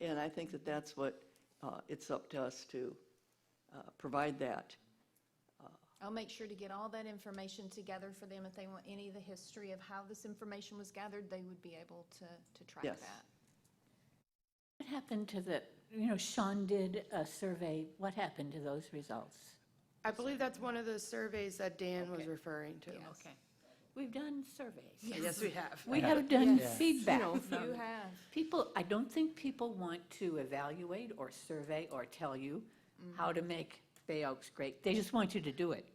And I think that that's what, it's up to us to provide that. I'll make sure to get all that information together for them. If they want any of the history of how this information was gathered, they would be able to track Yes. that. What happened to Sean did a survey. What happened to those results? I believe that's one of the surveys that Dan was Okay. referring to. Okay. We've done surveys. Yes, we have. We have done Yes. feedback. You know, from You have. people. I don't think people want to evaluate or survey or tell you how to make Bay Oaks great. They just want you to do it.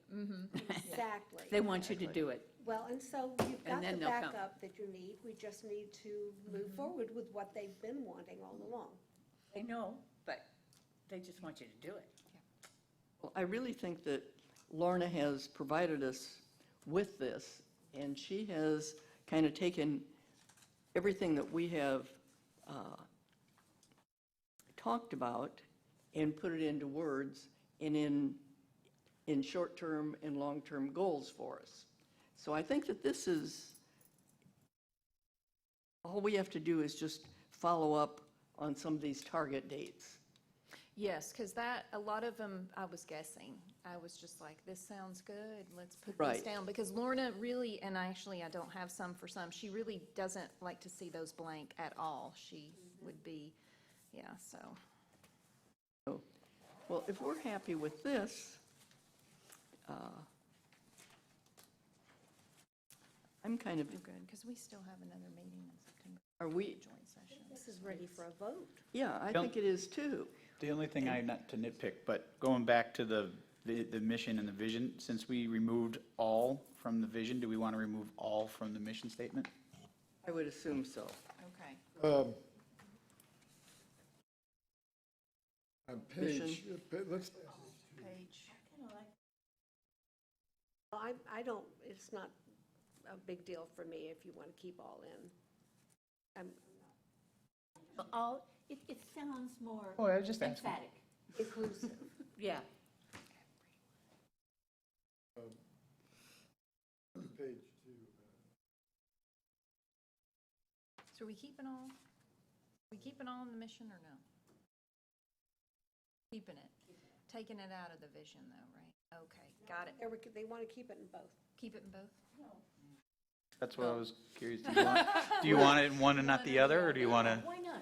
Exactly. They want you to do it. Well, and so you've got And the then they'll come. backup that you need. We just need to move forward with what they've been wanting all along. They know, but they just want you to do it. Well, I really think that Lorna has provided us with this, and she has kind of taken everything that we have talked about and put it into words and in short-term and long-term goals for us. So I think that this is, all we have to do is just follow up on some of these target dates. Yes, because a lot of them, I was guessing. I was just like, this sounds good, let's put these Right. down. Because Lorna really, and actually I don't have some for some, she really doesn't like to see those blank at all. She would be, yeah, so. So, well, if we're happy with this, I'm kind of, We're good, because we still have another meeting in September, are we, joint session. This is ready for a vote. yeah, I Don't- think it is too. The only thing not to nitpick, but going back to the mission and the vision, since we removed all from the vision, do we want to remove all from the mission statement? I would assume so. Okay. On page, Mission. let's, Page. Well, I don't, it's not a big deal for me if you want to keep all in. All, it sounds more Oh, I was just asking. emphatic. Inclusive. Yeah. page 2. So are we keeping all in the mission or no? Keeping it. Taking it out of the vision though, right? Okay, got it. They want to keep it in both. Keep it in both? That's what I was curious. Do you want it in one and not the other, or do you want to? Why not?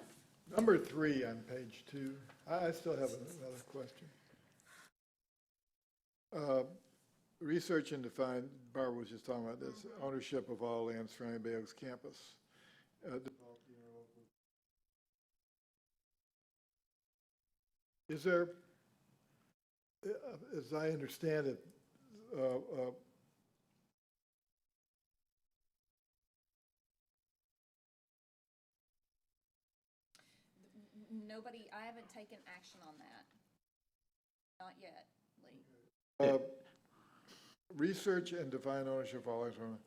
Number 3 on page 2. I still have another question. Research and define, Barbara was just talking about this, ownership of all land surrounding Bay Oaks campus. Is there, as I understand it, Nobody, I haven't taken action on that. Not yet, Lee. research and define ownership of all land surrounding.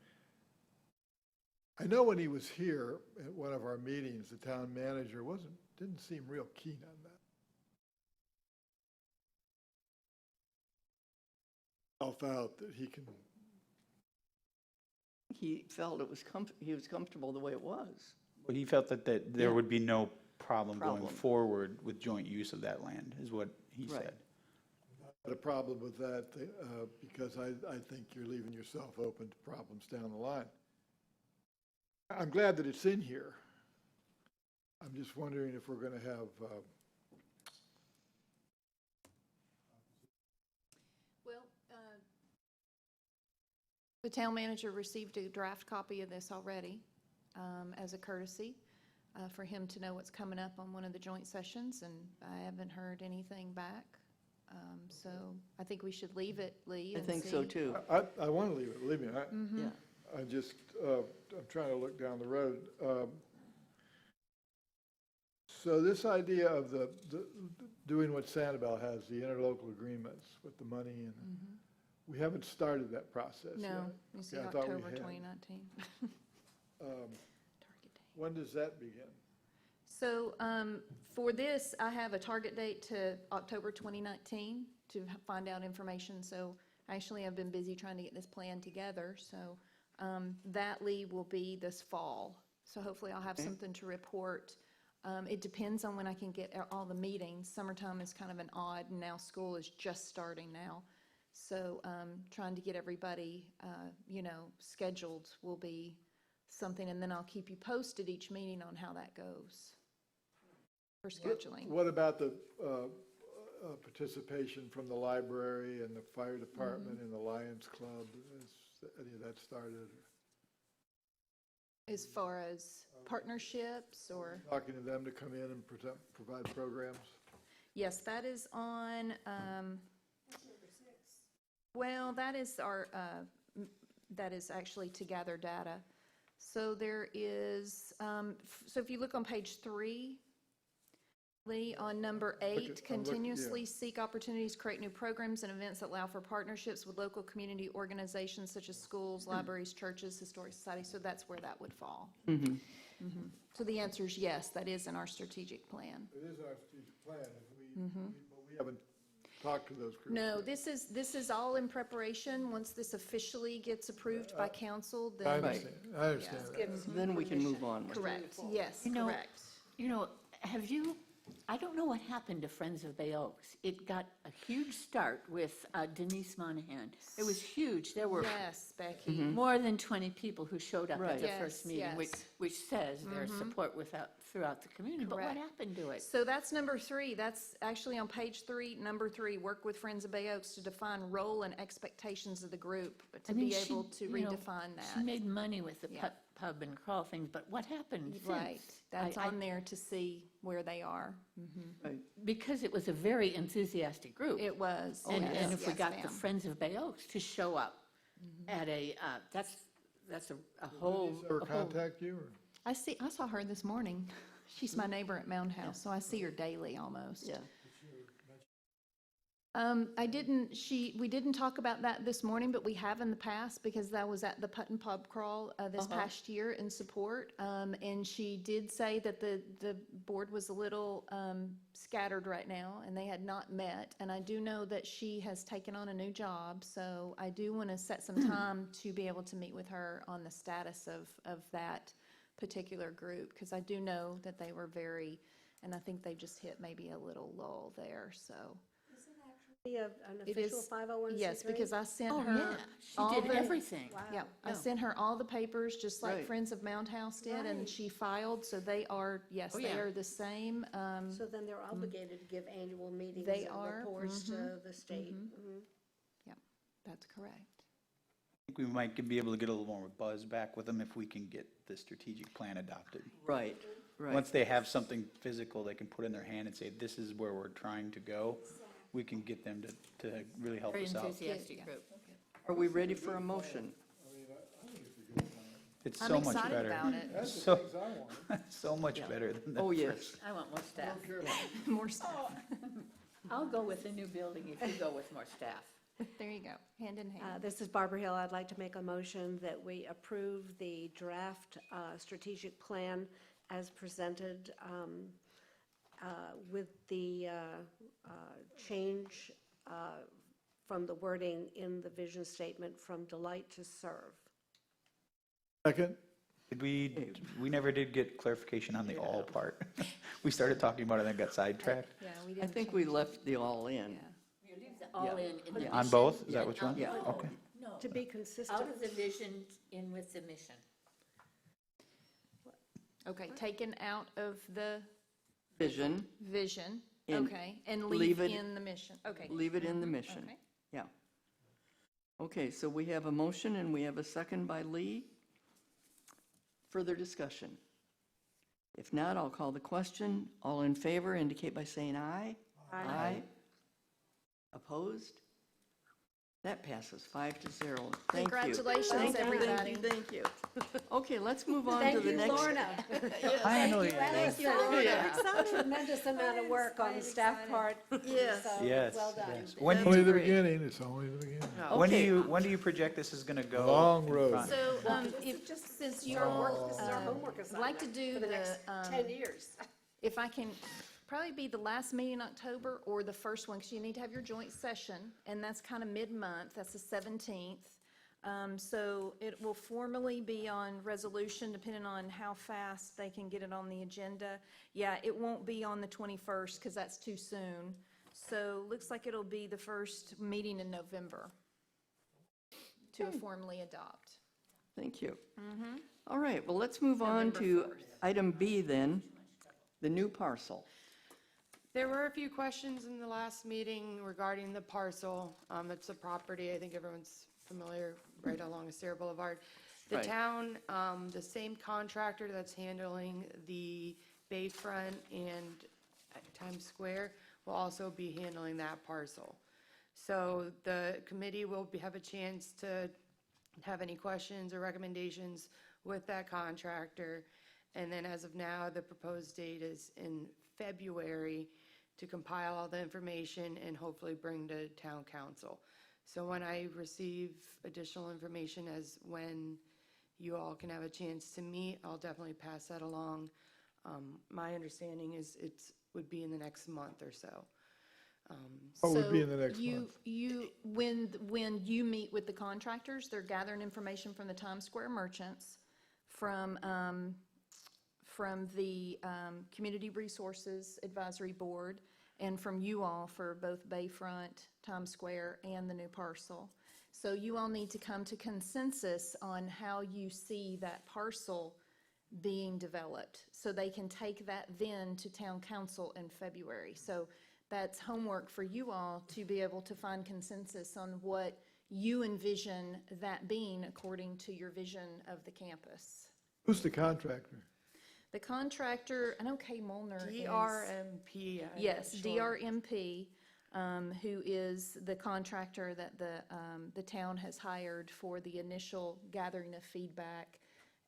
I know when he was here at one of our meetings, the town manager didn't seem real keen on that. Self out that he can, He felt he was comfortable the way it was. Well, he felt that there would be no problem going Problem. forward with joint use of that land, is what he Right. said. had a problem with that because I think you're leaving yourself open to problems down the line. I'm glad that it's in here. I'm just wondering if we're going to have, Well, the town manager received a draft copy of this already as a courtesy for him to know what's coming up on one of the joint sessions, and I haven't heard anything back. So I think we should leave it, Lee. I and think so see. too. I want to leave it, believe me. Yeah. I just, I'm trying to look down the road. So this idea of the doing what Sanibel has, the interlocal agreements with the money, and we haven't started that process yet. No, you see Okay, I thought we October had. 2019. Target date. When does that begin? So for this, I have a target date to October 2019 to find out information. So actually, I've been busy trying to get this plan together. So that, Lee, will be this fall. So hopefully I'll have something to report. It depends on when I can get all the meetings. Summertime is kind of an odd, and now school is just starting now. So trying to get everybody, scheduled will be something, and then I'll keep you posted each meeting on how that goes for scheduling. What about the participation from the library and the fire department and the Lions Club? Has any of that started? As far as partnerships or, Talking to them to come in and provide programs? yes, that is on, well, that is that is actually to gather data. So there is, so if you look on page 3, Lee, on number 8, I'm looking, continuously seek opportunities, create new programs and events that allow for partnerships with local community organizations such as schools, libraries, churches, historic societies. So that's where that would fall. So the answer is yes, that is in our strategic plan. It is our strategic plan, but we haven't talked to those groups. No, this is all in preparation. Once this officially gets approved by council, I then, understand, I understand that. Gives Then we can move on with it. correct, yes, You know, correct. You know, I don't know what happened to Friends of Bay Oaks. It got a huge start with Denise Monahan. It was huge. There were Yes, Becky. more than 20 people who showed up Right. at the Yes, first meeting, which, yes. which says there's support throughout the community. But what Correct. happened to it? So that's number 3. That's actually on page 3, number 3, work with Friends of Bay Oaks to define role and expectations of the group, to I mean, be she, able to you know, redefine She that. made money with the Yeah. pub and crawl things, but what happened since? Right, that's I- on there to see where they are. Because it was a very enthusiastic group. It was. And, yes, and if we yes, got the ma'am. Friends of Bay Oaks to show up at that's a whole. Ever a whole- contact you, or? I saw her this morning. She's my neighbor at Mound House, so I see her daily almost. Yeah. We didn't talk about that this morning, but we have in the past because that was at the Putt and Pub Crawl this past year in support. And she did say that the board was a little scattered right now and they had not met. And I do know that she has taken on a new job, so I do want to set some time to be able to meet with her on the status of that particular group, because I do know that they were and I think they just hit maybe a little lull there, so. Be an It official is- 501c3? Yes, because I sent Oh, her. yeah, she all did the- everything. Wow. Yeah, I Yeah. sent her all the papers, just like Right. Friends of Mound House did, and Right. she filed, so they are, yes, Oh, they yeah. are the same. So then they're obligated to give annual meetings They and are, reports to the state. Mhm. That's correct. I think we might be able to get a little more buzz back with them if we can get the strategic plan adopted. Right, right. Once they have something physical they can put in their hand and say, this is where we're trying to go, we can get them to really help Very us out. enthusiastic group. Are we ready for a motion? It's I'm so much excited better. about it. That's the So- things I want. So much better than the Oh, yes. first. I want more staff. More stuff. I'll go with the new building if you go with more staff. There you go, hand in hand. This is Barbara Hill. I'd like to make a motion that we approve the draft strategic plan as presented with the change from the wording in the vision statement from delight to serve. Second? Did we never did get clarification on the all part. We started talking about it and then got sidetracked. Yeah, we I didn't think change we it. left the all in. Yeah. You leave the all in the On mission. both? Is that what you want? Yeah. Okay. No, To be out consistent. of the vision, in with the mission. Okay, taken out of the Vision, vision, And okay, and leave leave it- in the mission, okay. leave it in the mission. Okay. Yeah. Okay, so we have a motion and we have a second by Lee. Further discussion? If not, I'll call the question. All in favor indicate by saying aye. Aye. Opposed? That passes 5-0. Thank you. Congratulations, Thank you, everybody. Thank you. Okay, let's move on to Thank the you, next. Lorna. Finally. Thank you, Lorna. Tremendous amount of work on the staff part. Yes. So, Yes, well done. yes. When do Only you, the great. beginning, it's only the beginning. Okay. when do you project this is gonna go? Long in road. front? So, since you're, This is our homework I'd like to assignment do for the next 10 years. if I can, probably be the last meeting in October or the first one, because you need to have your joint session, and that's kind of mid-month, that's the 17th. So it will formally be on resolution, depending on how fast they can get it on the agenda. Yeah, it won't be on the 21st, because that's too soon. So looks like it'll be the first meeting in November to formally adopt. Thank you. All right, well, let's move on to item B then, the new parcel. There were a few questions in the last meeting regarding the parcel. It's a property, I think everyone's familiar, right along Astaire Boulevard. The Right. town, the same contractor that's handling the Bayfront and Times Square will also be handling that parcel. So the committee will have a chance to have any questions or recommendations with that contractor. And then as of now, the proposed date is in February to compile all the information and hopefully bring to town council. So when I receive additional information as when you all can have a chance to meet, I'll definitely pass that along. My understanding is would be in the next month or so. What would be So in the next when you meet with the contractors, they're gathering information from the Times Square merchants, from from the Community Resources Advisory Board and from you all for both Bayfront, Times Square, and the new parcel. So you all need to come to consensus on how you see that parcel being developed, so they can take that then to town council in February. So that's homework for you all to be able to find consensus on what you envision that being according to your vision of the campus. Who's the contractor? The contractor, I know Kay Molnar is. DRMP. Yes, short. DRMP, who is the contractor that the town has hired for the initial gathering of feedback,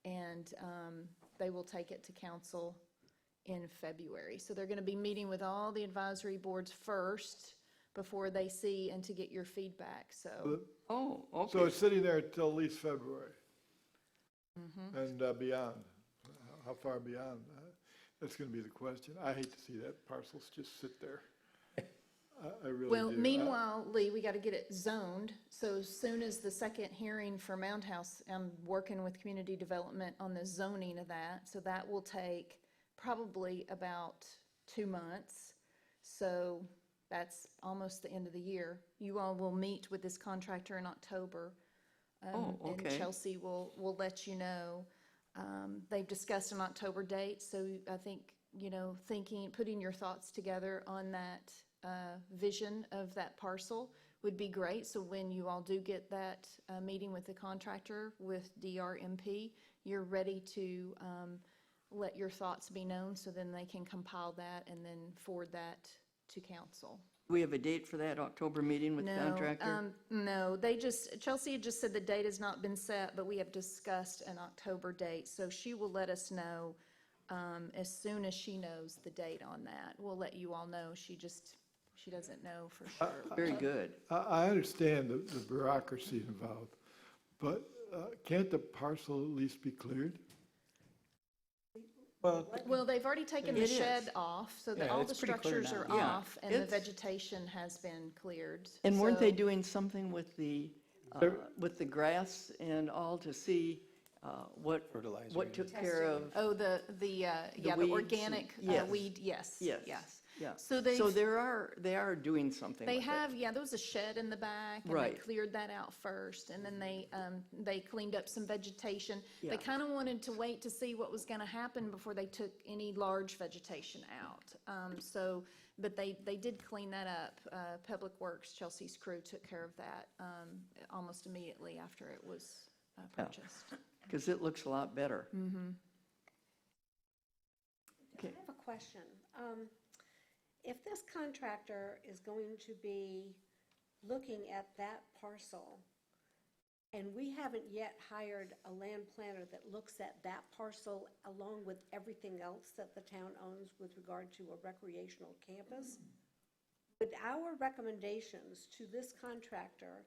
and they will take it to council in February. So they're going to be meeting with all the advisory boards first before they see and to get your feedback, so. Oh, So okay. it's sitting there until at least February? And beyond? How far beyond? That's going to be the question. I hate to see that parcels just sit there. I really do. Well, meanwhile, Lee, we got to get it zoned, so as soon as the second hearing for Mound House, I'm working with community development on the zoning of that, so that will take probably about 2 months. So that's almost the end of the year. You all will meet with this contractor in October. Oh, okay. And Chelsea will let you know. They've discussed an October date, so I think, putting your thoughts together on that vision of that parcel would be great. So when you all do get that meeting with the contractor with DRMP, you're ready to let your thoughts be known, so then they can compile that and then forward that to council. We have a date for that October meeting with the contractor? No, Chelsea had just said the date has not been set, but we have discussed an October date, so she will let us know as soon as she knows the date on that. We'll let you all know, she doesn't know for sure. Very good. I understand the bureaucracy involved, but can't the parcel at least be cleared? Well, they've already taken the It is. shed off, so that Yeah, all it's the pretty clear structures are now. Yeah, off, and the it's- vegetation has been cleared. And weren't they So- doing something with the grass and all to see what Fertilizer. took care of? Oh, the weeds, organic yes. weed, yes, Yes. yes. Yeah. So So they've- they are doing something They with it. have, yeah, there was a shed in the back, and they Right. cleared that out first, and then they cleaned up some vegetation. Yeah. They kind of wanted to wait to see what was going to happen before they took any large vegetation out. But they did clean that up. Public Works, Chelsea's crew took care of that almost immediately after it was purchased. Because it looks a lot better. I have a question. If this contractor is going to be looking at that parcel, and we haven't yet hired a land planner that looks at that parcel along with everything else that the town owns with regard to a recreational campus, would our recommendations to this contractor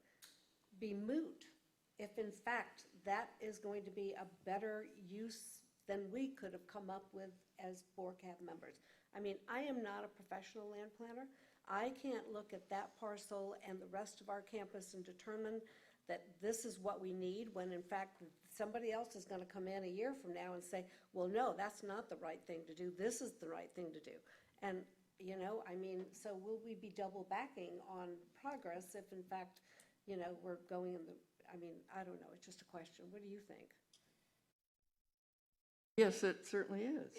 be moot if in fact that is going to be a better use than we could have come up with as BORCAB members? I mean, I am not a professional land planner. I can't look at that parcel and the rest of our campus and determine that this is what we need, when in fact somebody else is going to come in a year from now and say, well, no, that's not the right thing to do. This is the right thing to do. And, so will we be double backing on progress if in fact, we're going in I don't know. It's just a question. What do you think? Yes, it certainly is.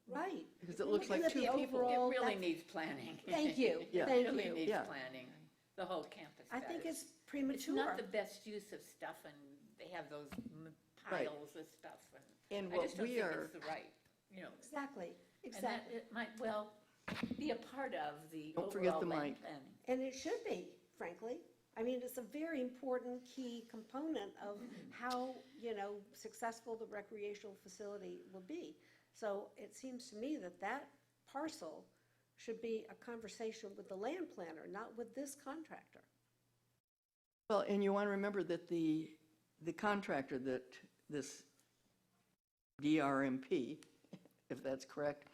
Right. Because it looks like Looking two at the people. overall- It really that's- needs planning. Thank you, Yeah. It thank really you. needs Yeah. planning, the whole campus I think does. it's It's premature. not the best use of stuff, and they have those Right. piles of stuff, And I what just don't we think are, it's the right, Exactly, and that exactly. it might well be a part of the Don't forget overall the land mic. planning. And it should be, frankly. It's a very important key component of how, successful the recreational facility will be. So it seems to me that that parcel should be a conversation with the land planner, not with this contractor. well, and you want to remember that the contractor that this DRMP, if that's correct,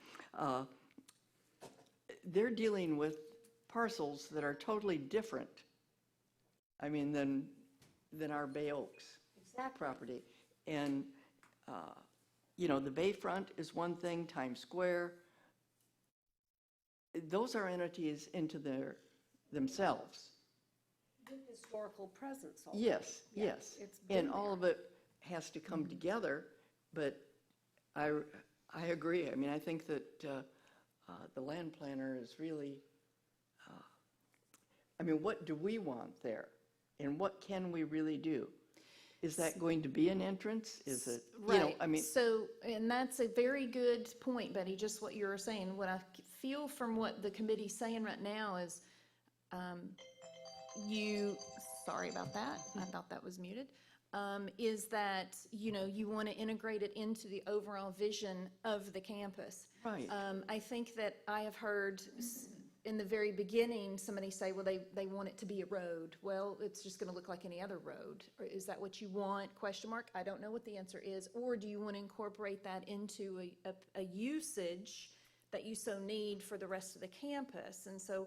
they're dealing with parcels that are totally different, than our Bay Oaks Exactly. property. And you know, the Bayfront is one thing, Times Square. Those are entities into themselves. With historical presence also. Yes, Yeah, yes. it's been And all of it has to come together, but I agree. I mean, I think that the land planner is really, I mean, what do we want there? And what can we really do? Is that going to be an entrance? Is it, you know, Right. I mean, So, and that's a very good point, Betty, just what you were saying. What I feel from what the committee's saying right now is sorry about that, I thought that was muted, is that, you know, you want to integrate it into the overall vision of the campus. Right. I think that I have heard in the very beginning, somebody say, well, they want it to be a road. Well, it's just going to look like any other road. Or is that what you want? Question mark. I don't know what the answer is. Or do you want to incorporate that into a usage that you so need for the rest of the campus? And so,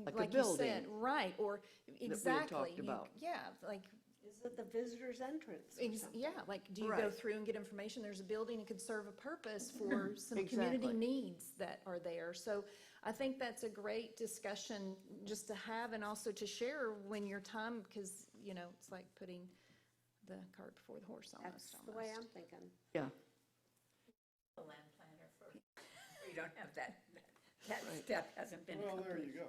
Like a you said, building right, or we had exactly. talked about. Yeah, like Is it the visitor's entrance or something? yeah, like, do you go Right. through and get information? There's a building that could serve a purpose for some Exactly. community needs that are there. So I think that's a great discussion just to have and also to share when your time, because, you know, it's like putting the cart before the horse almost. That's the way I'm thinking. yeah, The land planner for, we don't have that step hasn't been complete. go.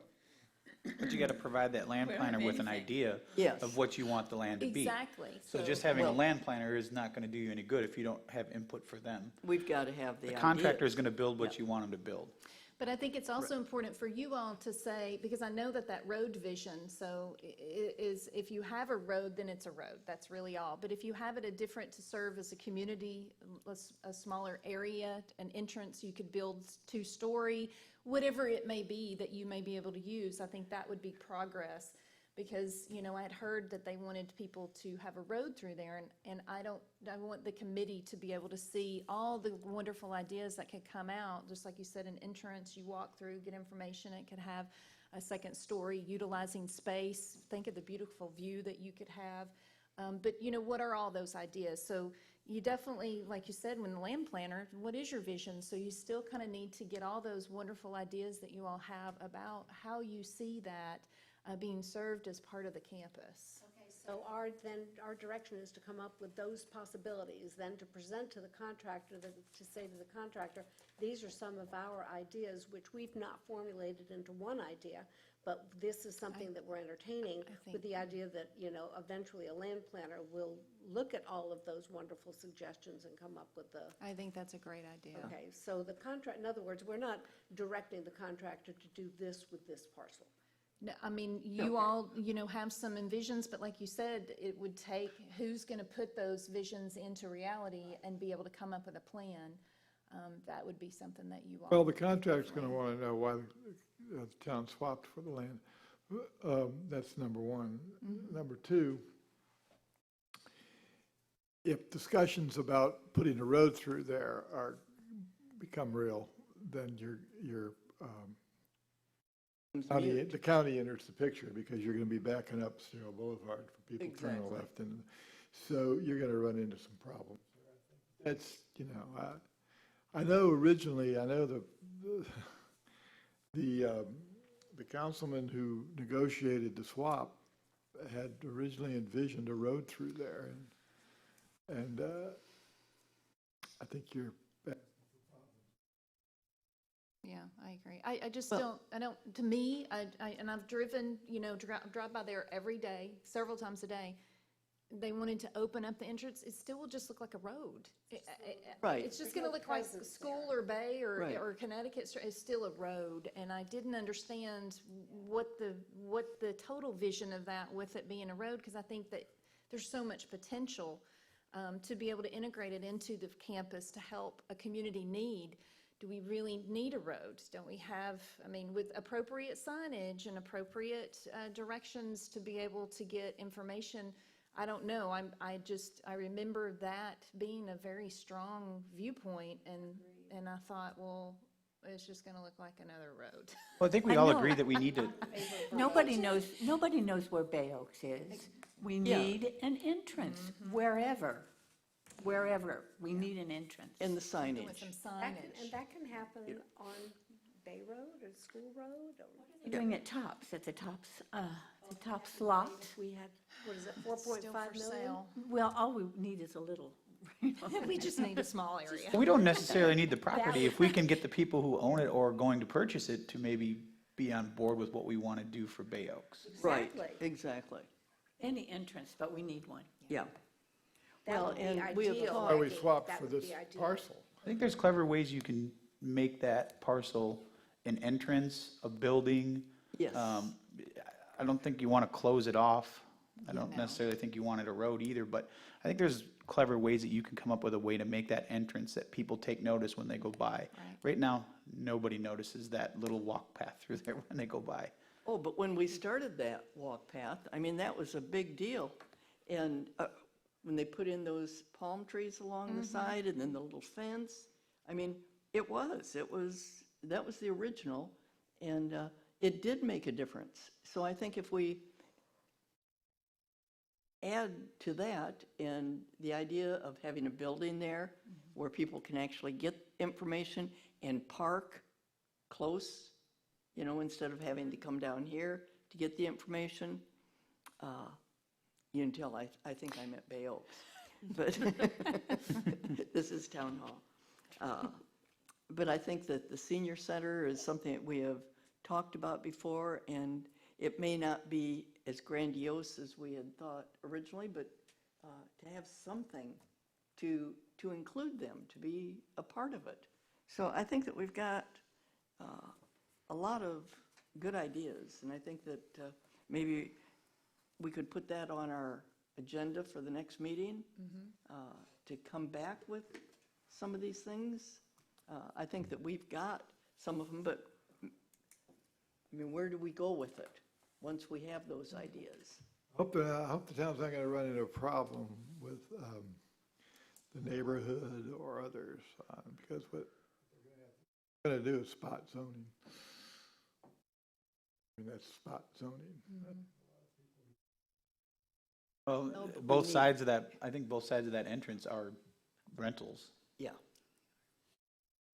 But you got to provide that land We don't planner have with an anything. idea Yes. of what you want the land to be. Exactly. So just having a Well- land planner is not going to do you any good if you don't have input for them. we've got to have the The idea. contractor is going to build what Yeah. you want him to build. But I think it's also important for you all to say, because I know that road vision, so is, if you have a road, then it's a road, that's really all. But if you have it a different to serve as a community, a smaller area, an entrance, you could build 2-story, whatever it may be that you may be able to use, I think that would be progress. Because, you know, I had heard that they wanted people to have a road through there, and I want the committee to be able to see all the wonderful ideas that could come out. Just like you said, an entrance, you walk through, get information, it could have a second story, utilizing space. Think of the beautiful view that you could have. But, you know, what are all those ideas? So you definitely, like you said, when the land planner, what is your vision? So you still kind of need to get all those wonderful ideas that you all have about how you see that being served as part of the campus. Okay, so our direction is to come up with those possibilities, then to present to the contractor, to say to the contractor, these are some of our ideas, which we've not formulated into one idea, but this is something that we're entertaining, with the idea that, you know, eventually a land planner will look at all of those wonderful suggestions and come up with the, I think that's a great idea. okay, so the contract, in other words, we're not directing the contractor to do this with this parcel. No, I mean, you all, you know, have some envisions, but like you said, it would take, who's going to put those visions into reality and be able to come up with a plan? That would be something that you all. Well, the contractor's going to want to know why the town swapped for the land. That's number one. Number two, if discussions about putting a road through there become real, then the county enters the picture, because you're going to be backing up Cyril Boulevard for people turning Exactly. left, and so you're going to run into some problems. That's, you know, I know originally, I know the councilman who negotiated the swap had originally envisioned a road through there, and I think you're. Yeah, I agree. I just Well- don't, to me, and I've driven, you know, drive by there every day, several times a day. They wanted to open up the entrance, it still will just look like a road. Right. It's just There's gonna no look like presence School or Bay Right. or Connecticut, it's still a road. And I didn't understand what the total vision of that with it being a road, because I think that there's so much potential to be able to integrate it into the campus to help a community need. Do we really need a road? Don't we have, I mean, with appropriate signage and appropriate directions to be able to get information? I don't know. I remember that being a very strong viewpoint, and I thought, well, it's just going to look like another road. Well, I think we I all know. agree that we need to, Nobody knows where Bay Oaks is. We Yeah. need an entrance wherever. wherever, we need an entrance. And the With signage. some And signage. that can happen on Bay Road or School Road, or We're doing it tops, at the top slot. if we had, what is it, Still 4.5 for million? sale. Well, all we need is a little. We just need a small area. We don't necessarily need the property if we can get the people who own it or are going to purchase it to maybe be on board with what we want to do for Bay Oaks. Right, Exactly. exactly, Any entrance, but we need one. yeah. That Well, would be and we have ideal. thought- Why we I think. swapped That for would this be ideal. parcel. I think there's clever ways you can make that parcel an entrance, a building. Yes. I don't think you want to close it off. I don't No. necessarily think you want it a road either, but I think there's clever ways that you can come up with a way to make that entrance that people take notice when they go by. Right now, nobody notices that little walk path through there when they go by. Oh, but when we started that walk path, I mean, that was a big deal. And when they put in those palm trees along the side and then the little fence, I mean, that was the original. And it did make a difference. So I think if we add to that and the idea of having a building there where people can actually get information and park close, you know, instead of having to come down here to get the information. You can tell I think I'm at Bay Oaks, but this is Town Hall. But I think that the senior center is something that we have talked about before, and it may not be as grandiose as we had thought originally, but to have something to include them, to be a part of it. So I think that we've got a lot of good ideas, and I think that maybe we could put that on our agenda for the next meeting, to come back with some of these things. I think that we've got some of them, but, I mean, where do we go with it once we have those ideas? I hope the town's not gonna run into a problem with the neighborhood or others, because what they're gonna do is spot zoning. I mean, that's spot zoning. Well, No, but we both need- sides of that, I think both sides of that entrance are rentals. Yeah.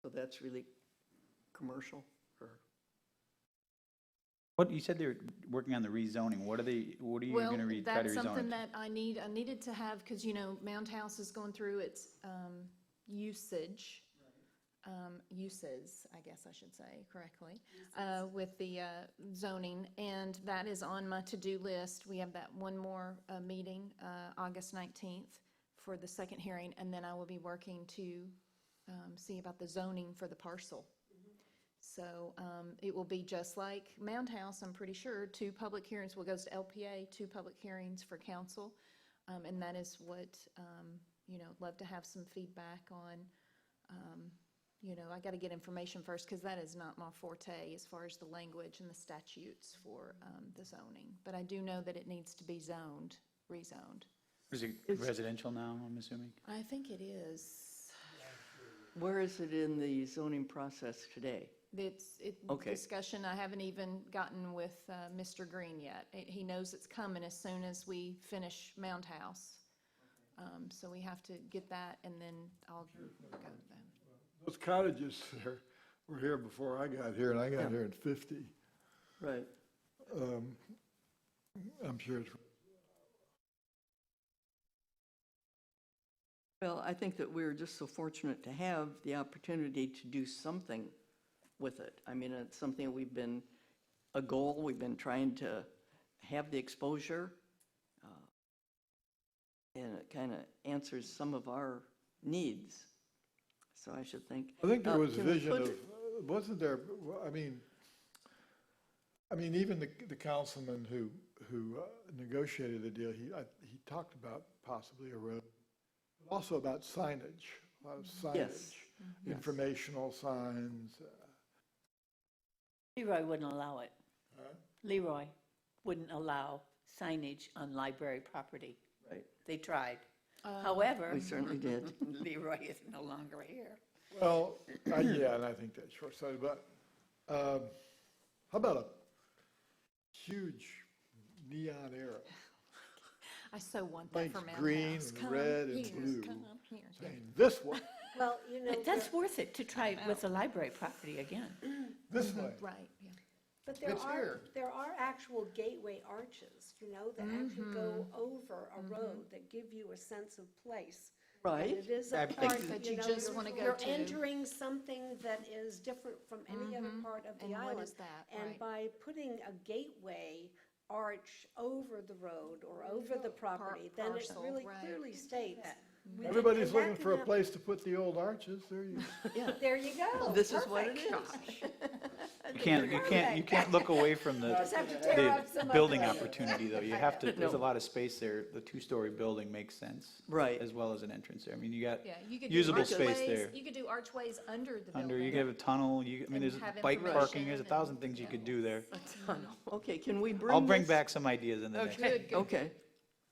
So that's really commercial, or? What, you said they were working on the rezoning. What are you Well, going to try to that's rezone something it? that I needed to have, because, you know, Mound House is going through its uses, I guess I should say correctly, with the zoning, and that is on my to-do list. We have that one more meeting, August 19th, for the second hearing, and then I will be working to see about the zoning for the parcel. So it will be just like Mound House, I'm pretty sure, 2 public hearings. Well, it goes to LPA, 2 public hearings for council. And that is what, you know, love to have some feedback on. You know, I got to get information first, because that is not my forte as far as the language and the statutes for the zoning. But I do know that it needs to be rezoned. Is it residential now, I'm assuming? I think it is. Where is it in the zoning process today? It's Okay. discussion. I haven't even gotten with Mr. Green yet. He knows it's coming as soon as we finish Mound House. So we have to get that, and then I'll go with them. Those cottages there were here before I got here, and I got here in 50. Right. I'm sure it's, Well, I think that we're just so fortunate to have the opportunity to do something with it. I mean, it's something a goal, we've been trying to have the exposure, and it kind of answers some of our needs. So I should think. I think there was can we vision put- of, wasn't there, I mean, even the councilman who negotiated the deal, he talked about possibly a road, but also about signage, a lot of signage, Yes. informational signs. Leroy wouldn't allow it. Leroy wouldn't allow signage on library property. Right. They tried. However, We certainly did. Leroy is no longer here. Well, yeah, and I think that's short-sighted, but how about a huge neon arrow? I so want that Lights for Mountain green House. and Come red and here, blue. come here. saying, this way, Well, you know, That's worth it to try it with the library property again. this way. Right, yeah. but It's here. there are actual gateway arches, you know, that actually go over a road that give you a sense of place. And Right? it is I a think- part, That you you know, just you're- wanna go you're to. entering something that is different from any other part of the And island. what is that? And Right. by putting a gateway arch over the road or over the property, then it parcel, really right. clearly states. Everybody's and that looking can for a have- place to put the old arches, there you go. There you go. This is what it Perfect. is. You can't look away from Just have to tear up some the of building the- opportunity, though. You have to, there's a No. lot of space there. The two-story building makes sense. Right. As well as an entrance there. I mean, you got Yeah, you could do usable space archways- there. You could do archways under the building. Under, you could have a tunnel, I mean, And there's have bike parking, there's a information thousand and- things you could do there. Okay, can we bring I'll bring this- back some ideas in the next. Good, good. Okay.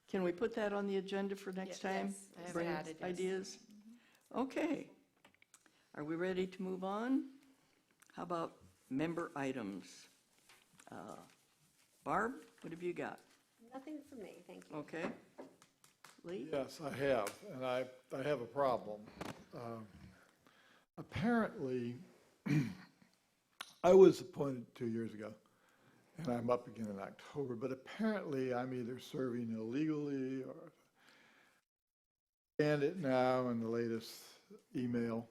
Can we put that on the agenda for next time? Yes, I have Bring added, yes. ideas? Okay. Are we ready to move on? How about member items? Barb, what have you got? Nothing for me, thank you. Okay. Lee? Yes, I have, and I have a problem. Apparently, I was appointed 2 years ago, and I'm up again in October, but apparently I'm either serving illegally or, and it now in the latest email.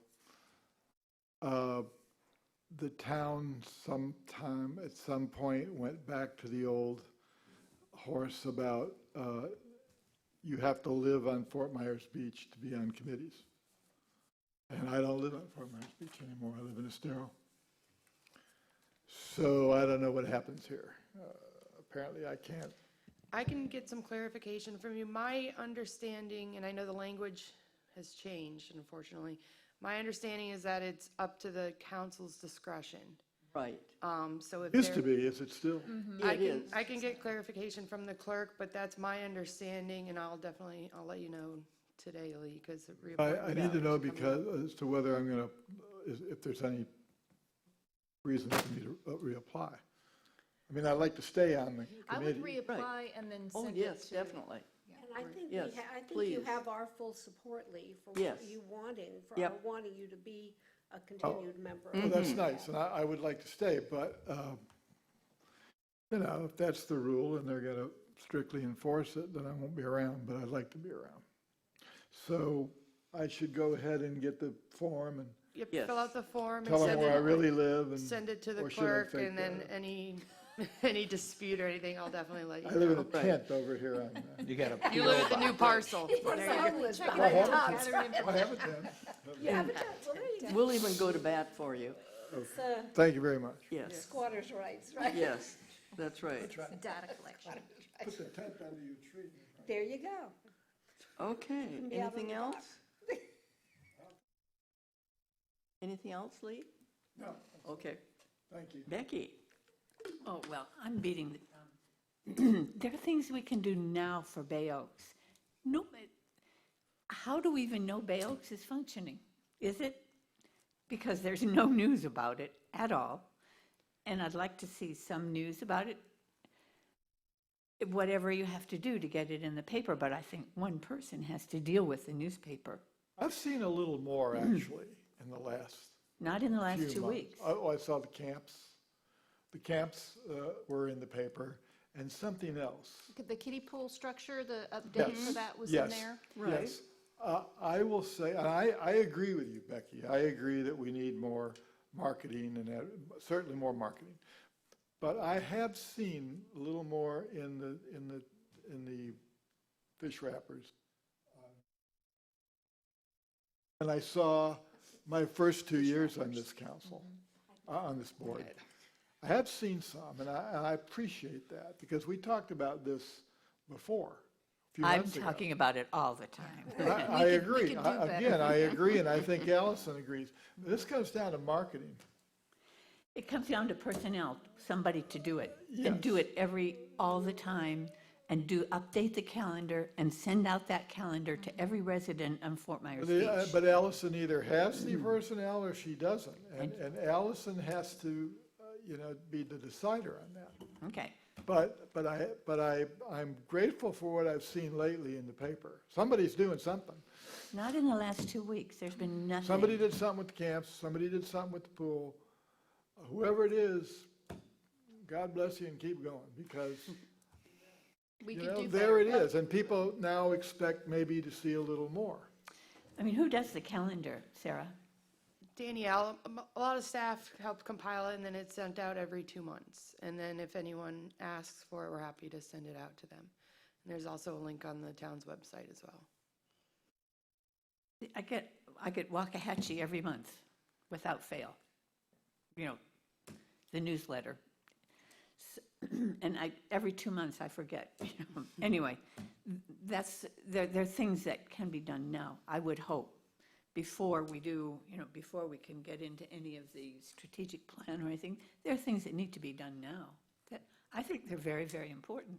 The town at some point went back to the old horse about you have to live on Fort Myers Beach to be on committees. And I don't live on Fort Myers Beach anymore. I live in Estero. So I don't know what happens here. Apparently I can't. I can get some clarification from you. My understanding, and I know the language has changed, unfortunately, my understanding is that it's up to the council's discretion. Right. So if Used to there- be, is it still? Yeah, it is. I can get clarification from the clerk, but that's my understanding, and I'll let you know today, Lee, because I need to know because, as to whether I'm going to, if there's any reason for me to reapply. I mean, I'd like to stay on the I would committee. reapply and then Oh, send it yes, to. definitely. And I think Yes, I think you please. have our full support, Lee, for Yes. what you wanting, for Yep. our wanting you to be a continued member. Well, that's nice, and I would like to stay, but, you know, if that's the rule and they're going to strictly enforce it, then I won't be around, but I'd like to be around. So I should go ahead and get the form and Yep, Yes. fill out the form and tell them send where I it, really live and. send it to the or should I clerk, fake and then that? any dispute or anything, I'll definitely let you I live in a know. tent over here on, You got a You live at the new parcel. It's There you go. homeless Check behind it out. Todd's. Gather information. I have a tent. You have a tent, well, there you go. We'll even go to bat for you. It's Thank you very much. Yes, squatters' rights, right? yes, that's right. Data collection. Put the tent under your tree. There you go. Okay, be out on anything the else? dock. Anything else, Lee? No, Okay. thank you. Becky? Oh, well, I'm beating the drum. There are things we can do now for Bay Oaks. No, how do we even know Bay Oaks is functioning? Is it? Because there's no news about it at all. And I'd like to see some news about it. Whatever you have to do to get it in the paper, but I think one person has to deal with the newspaper. I've seen a little more, actually, in the last Not in the last few 2 months. weeks. Oh, I saw the camps. The camps were in the paper, and something else. The kiddie pool structure, the update for that was in Yes, there? Right. Yes. I will say, and I agree with you, Becky. I agree that we need more marketing and certainly more marketing. But I have seen a little more in the fish wrappers. And I saw my first 2 years on this council, on this board. I have seen some, and I appreciate that, because we talked about this before, a few I'm months ago. talking about it all the time. I We agree. could do better. Again, I agree, and I think Allison agrees. This comes down to marketing. It comes down to personnel, somebody to do it, and do it all the time, and update the calendar and send out that calendar to every resident on Fort Myers Beach. But Allison either has the personnel or she doesn't. And Allison has to, be the decider on that. Okay, I'm grateful for what I've seen lately in the paper. Somebody's doing something. Not in the last 2 weeks. There's been nothing. Somebody did something with the camps, somebody did something with the pool. Whoever it is, God bless you and keep going, because, We you could know, do there it better. is. And people now expect maybe to see a little more. I mean, who does the calendar, Sarah? Danielle, a lot of staff help compile it, and then it's sent out every 2 months. And then if anyone asks for it, we're happy to send it out to them. And there's also a link on the town's website as well. I get Waxahachie every month, without fail. You know, the newsletter. And every 2 months I forget. Anyway, there are things that can be done now, I would hope, before we do, before we can get into any of the strategic plan or anything. There are things that need to be done now that I think they're very, very important.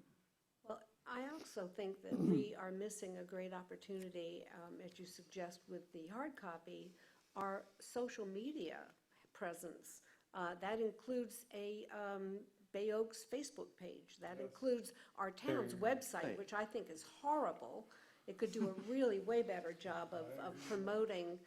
Well, I also think that we are missing a great opportunity, as you suggest with the hard copy, our social media presence. That includes a Bay Oaks Facebook page. That includes our town's website, right. which I think is horrible. It could do a really way better job of promoting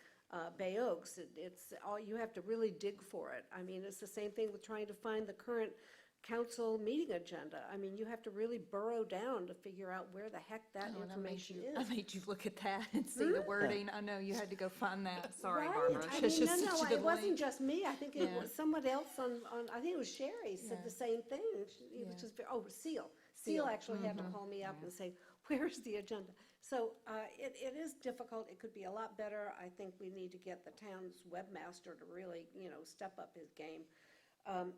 Bay Oaks. It's all, you have to really dig for it. I mean, it's the same thing with trying to find the current council meeting agenda. I mean, you have to really burrow down to figure out where the heck that Oh, and information I is. made you look at that and see the wording. I know you had to go find that. Sorry, Right? Barbara. I It's mean, just no, such a it good wasn't link. just me. I think it Yeah. was someone else on, I think it was Sherry said Yeah. the same thing. It was Yeah. just, Seal. Seal. Seal actually had to call me up and say, where's the agenda? So it is difficult. It could be a lot better. I think we need to get the town's webmaster to really, step up his game.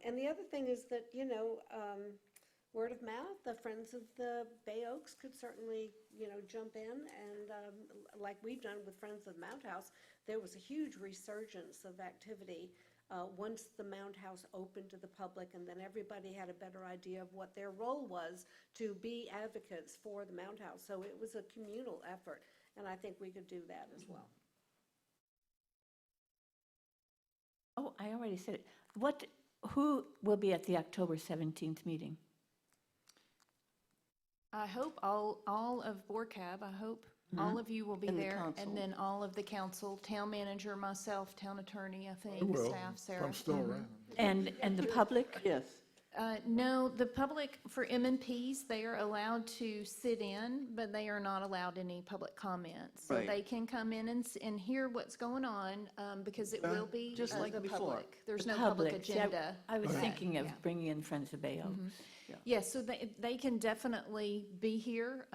And the other thing is that, word of mouth, the Friends of the Bay Oaks could certainly, jump in. And like we've done with Friends of Mount House, there was a huge resurgence of activity once the Mound House opened to the public, and then everybody had a better idea of what their role was to be advocates for the Mound House. So it was a communal effort, and I think we could do that as well. Oh, I already said it. Who will be at the October 17th meeting? I hope all of BORCAB, I hope all of you will be And the there. council. And then all of the council, town manager, myself, town attorney, I think, Well, staff, if Sarah. I'm still around. And the public? Yes. No, the public, for MMPs, they are allowed to sit in, but they are not allowed any public comments. So Right. they can come in and hear what's going on, because it will be Just like the before. public. There's The no public public. See, agenda. I was Right. thinking of Yeah. bringing in Friends of Bay Oaks. Yes, so they can definitely be here,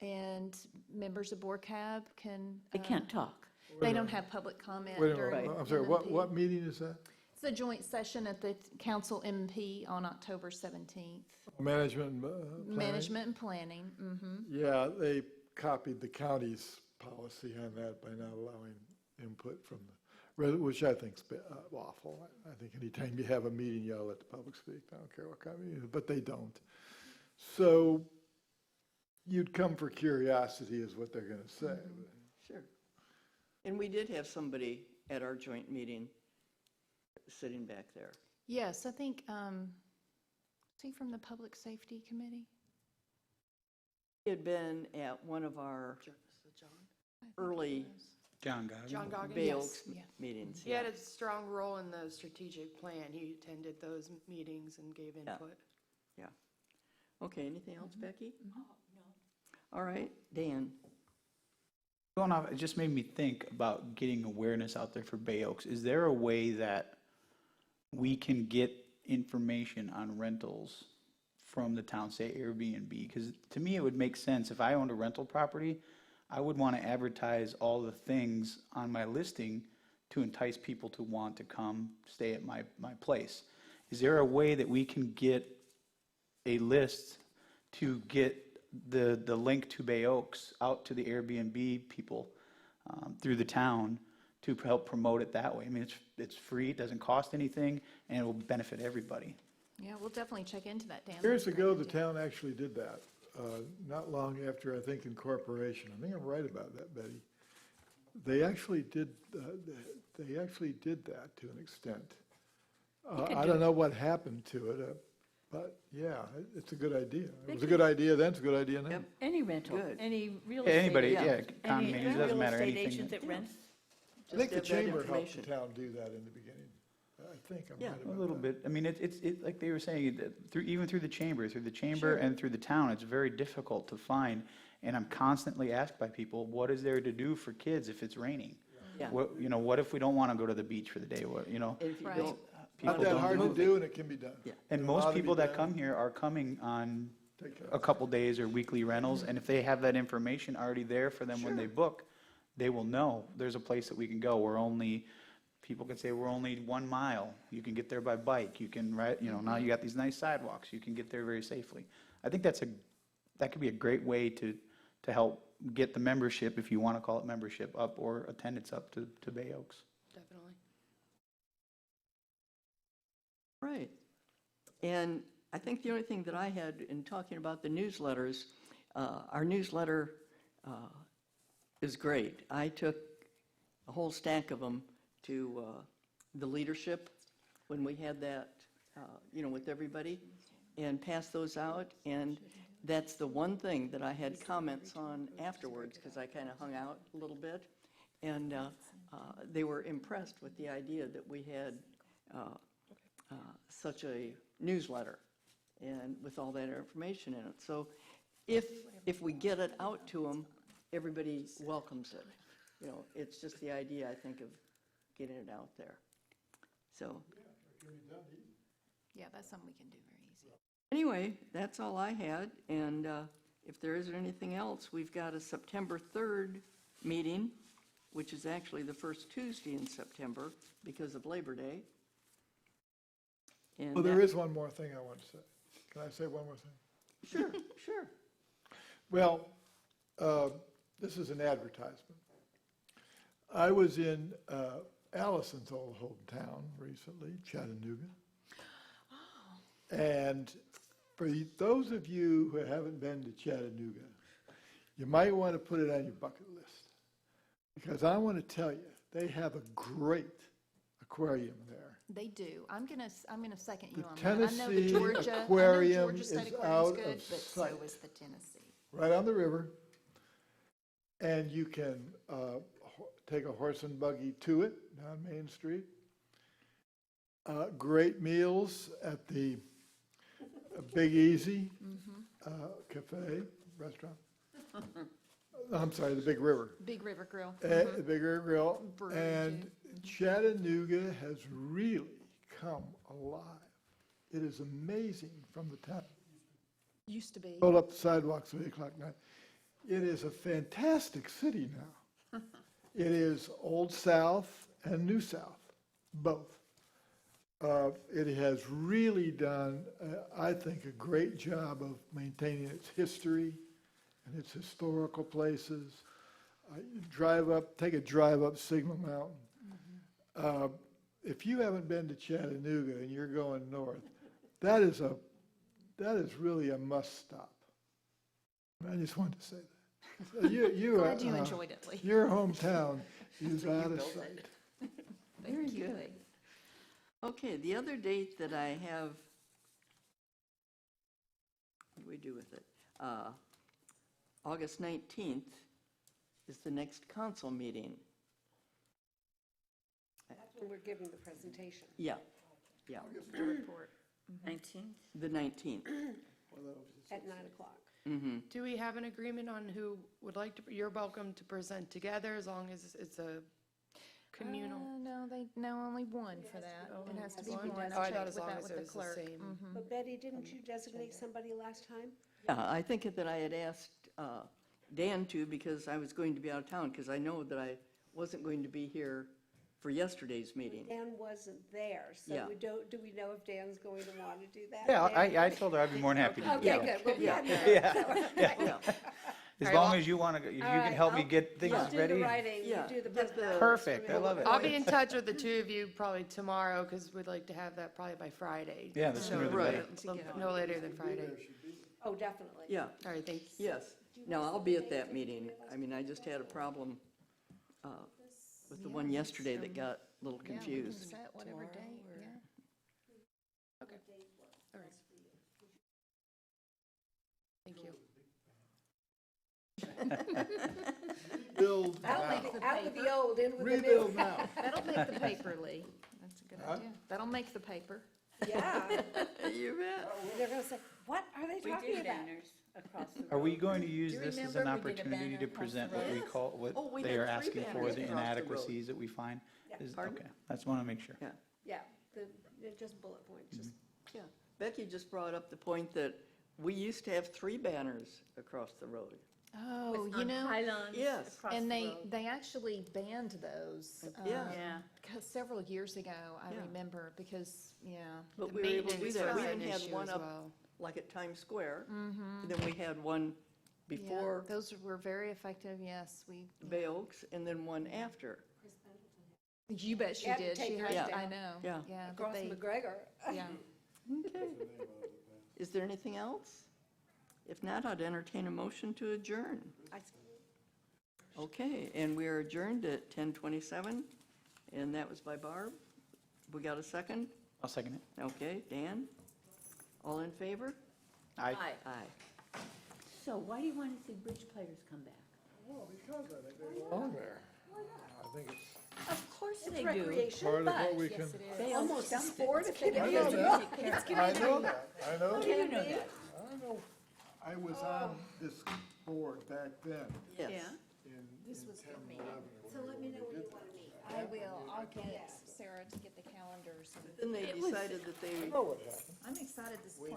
and members of BORCAB can. They can't talk. They don't have public comment Wait a during minute, I'm sorry, what MMP. meeting is that? It's a joint session at the council MP on October 17th. Management and planning? Management and planning, Yeah, they copied the county's policy on that by not allowing input from which I think's awful. I think anytime you have a meeting, you ought to let the public speak. I don't care what kind of meeting, but they don't. So you'd come for curiosity is what they're going to say. Sure. And we did have somebody at our joint meeting sitting back there. Yes, I think, is he from the Public Safety Committee? He had been at one of our I think early it was. John Goggins. John Goggins? Bay Yes, Oaks yeah. meetings. He had a strong role in the strategic plan. He attended those meetings and gave input. Yeah. Okay, anything else, Becky? No. All right, Dan. Going off, it just made me think about getting awareness out there for Bay Oaks. Is there a way that we can get information on rentals from the town, say Airbnb? Because to me, it would make sense. If I owned a rental property, I would want to advertise all the things on my listing to entice people to want to come stay at my place. Is there a way that we can get a list to get the link to Bay Oaks out to the Airbnb people through the town to help promote it that way? I mean, it's free, it doesn't cost anything, and it will benefit everybody. Yeah, we'll definitely check into that, Dan. Years That's a ago, great the idea. town actually did that, not long after, I think, incorporation. I think I'm right about that, Betty. They actually did that to an extent. I don't know what happened to it. But, yeah, it's a good idea. It was a good idea then, it's a good idea now. Yep. Any rental, Good. any real Yeah, estate. anybody, yeah. yeah, Any condominiums, doesn't real matter, estate anything. agent that rents. I think the Just have that chamber helped the information. town do that in the beginning. I think I'm Yeah. right A about little that. bit. I mean, it's like they were saying, even through the chamber and through the town, it's very difficult to find. And I'm constantly asked by people, what is there to do for kids if it's raining? Yeah. What, what if we don't want to go to the beach for the day? What, And if you Right. don't, people Not that don't hard to do. do, and it can be done. Yeah. And It most ought to be people that done. come here are coming on Take care. a couple days or weekly rentals, and if they have that information already there for them when they book, they will know there's a place that we can go. People can say, we're only 1 mile. You can get there by bike. You can, now you got these nice sidewalks. You can get there very safely. I think that could be a great way to help get the membership, if you want to call it membership, up or attendance up to Bay Oaks. Definitely. right. And I think the only thing that I had in talking about the newsletters, our newsletter is great. I took a whole stack of them to the leadership when we had that, with everybody, and passed those out. And that's the one thing that I had comments on afterwards, because I kind of hung out a little bit. And they were impressed with the idea that we had such a newsletter and with all that information in it. So if we get it out to them, everybody welcomes it. It's just the idea, I think, of getting it out there. So Yeah, that's something we can do very easy. anyway, that's all I had. And if there isn't anything else, we've got a September 3rd meeting, which is actually the first Tuesday in September because of Labor Day. And Well, there is one more thing I want to say. Can I say one more thing? Sure, sure. Well, this is an advertisement. I was in Allison's old hometown recently, Chattanooga. And for those of you who haven't been to Chattanooga, you might want to put it on your bucket list. Because I want to tell you, they have a great aquarium there. They do. I'm gonna second you The on that. I know the Tennessee Georgia aquarium State is Aquarium's out good, of but so sight. is the Tennessee. Right on the river. And you can take a horse and buggy to it down Main Street. Great meals at the Big Easy Cafe, restaurant. I'm sorry, the Big River. Big River Grill. The Big River Grill. Brewery, And Chattanooga has really come alive. It is amazing from the time. Used to be. Roll up the sidewalks at 8 o'clock at night. It is a fantastic city now. It is Old South and New South, both. It has really done, I think, a great job of maintaining its history and its historical places. Take a drive up Signal Mountain. If you haven't been to Chattanooga and you're going north, that is really a must stop. I just wanted to say that. So Glad you enjoyed it, Lee. your hometown is out of sight. Very Thank you, good. Lee. Okay, the other date that I have, what do we do with it? August 19th is the next council meeting. That's when we're giving the presentation. Yeah, The report. 19th? the 19th. At 9 o'clock. Do we have an agreement on who would like to, you're welcome to present together as long as it's a communal? No, only one for that. It has to be one. Oh, I I'll thought check as with long that as with it the was the clerk. same. But Betty, didn't you designate somebody last time? Yeah, I think that I had asked Dan to, because I was going to be out of town, because I know that I wasn't going to be here for yesterday's meeting. Dan wasn't there, so Yeah. do we know if Dan's going to want to do that? Yeah, Dan? I told her I'd be more than happy to do Okay, that. good. Well, Yeah. Yeah. As All right, long well- as you want to, if you All can right, help me get things I'll do ready. the writing, you Yeah, do the get the- presentation. Perfect, I love it. I'll be in touch with the two of you probably tomorrow, because we'd like to have that probably by Friday. Yeah, the So, sooner the Right. better. No later than Friday. Oh, definitely. Yeah, All right, thanks. yes. No, I'll be at that meeting. I mean, I just had a problem with the one yesterday that got a little Yeah, we can confused. set whatever date, yeah. Thank you. Build now. Out with the old, in with the new. Rebuild now. That'll make the paper, Lee. That's a good Huh? idea. That'll make the paper. Yeah, You bet. they're gonna say, what are they We talking do about? banners across the road. Are we going to use Do you this as remember an we did a opportunity banner to across the present what we road? call, Oh, we what they had are 3 asking for, banners the across the road. inadequacies that we find? Yeah. Is- Pardon? Okay, that's want to make sure. Yeah, Yeah, they're just bullet points, just, yeah. Becky just brought up the point that we used to have 3 banners across the road. Oh, With you on know, pylons Yes. across and the they, road. they actually banned those. Yeah. Yeah. Several years ago, I Yeah. remember, because, yeah. But The we were able to do maintenance that. We was an even had issue one as up, well. like at Times Square. And then we had one Yeah, before those were very effective, yes, Bay Oaks, and then one after. You bet she You had to did. take She hers had, down. I know. Yeah. Yeah, but across they, McGregor. yeah. Okay. Is there anything else? If not, I'd entertain a motion to adjourn. Okay, and we are adjourned at 10:27, and that was by Barb. We got a second? I'll second it. Okay, Dan? All in favor? Aye. Aye. Aye. So why do you want to see bridge players come back? Well, because I think they belong there. I think it's Of course It's they do. recreation, part of what but we can. They almost a stumped sport it. if they I can know use it. that. It's I know that. I know How do that. you know that? I know. I was on this board back then Yes. Yeah. in This was 10, for me. 11. So let me know when you want to meet. I will, I'll get Sarah to get the calendars. Then they decided that they I know what happened. I'm excited this plan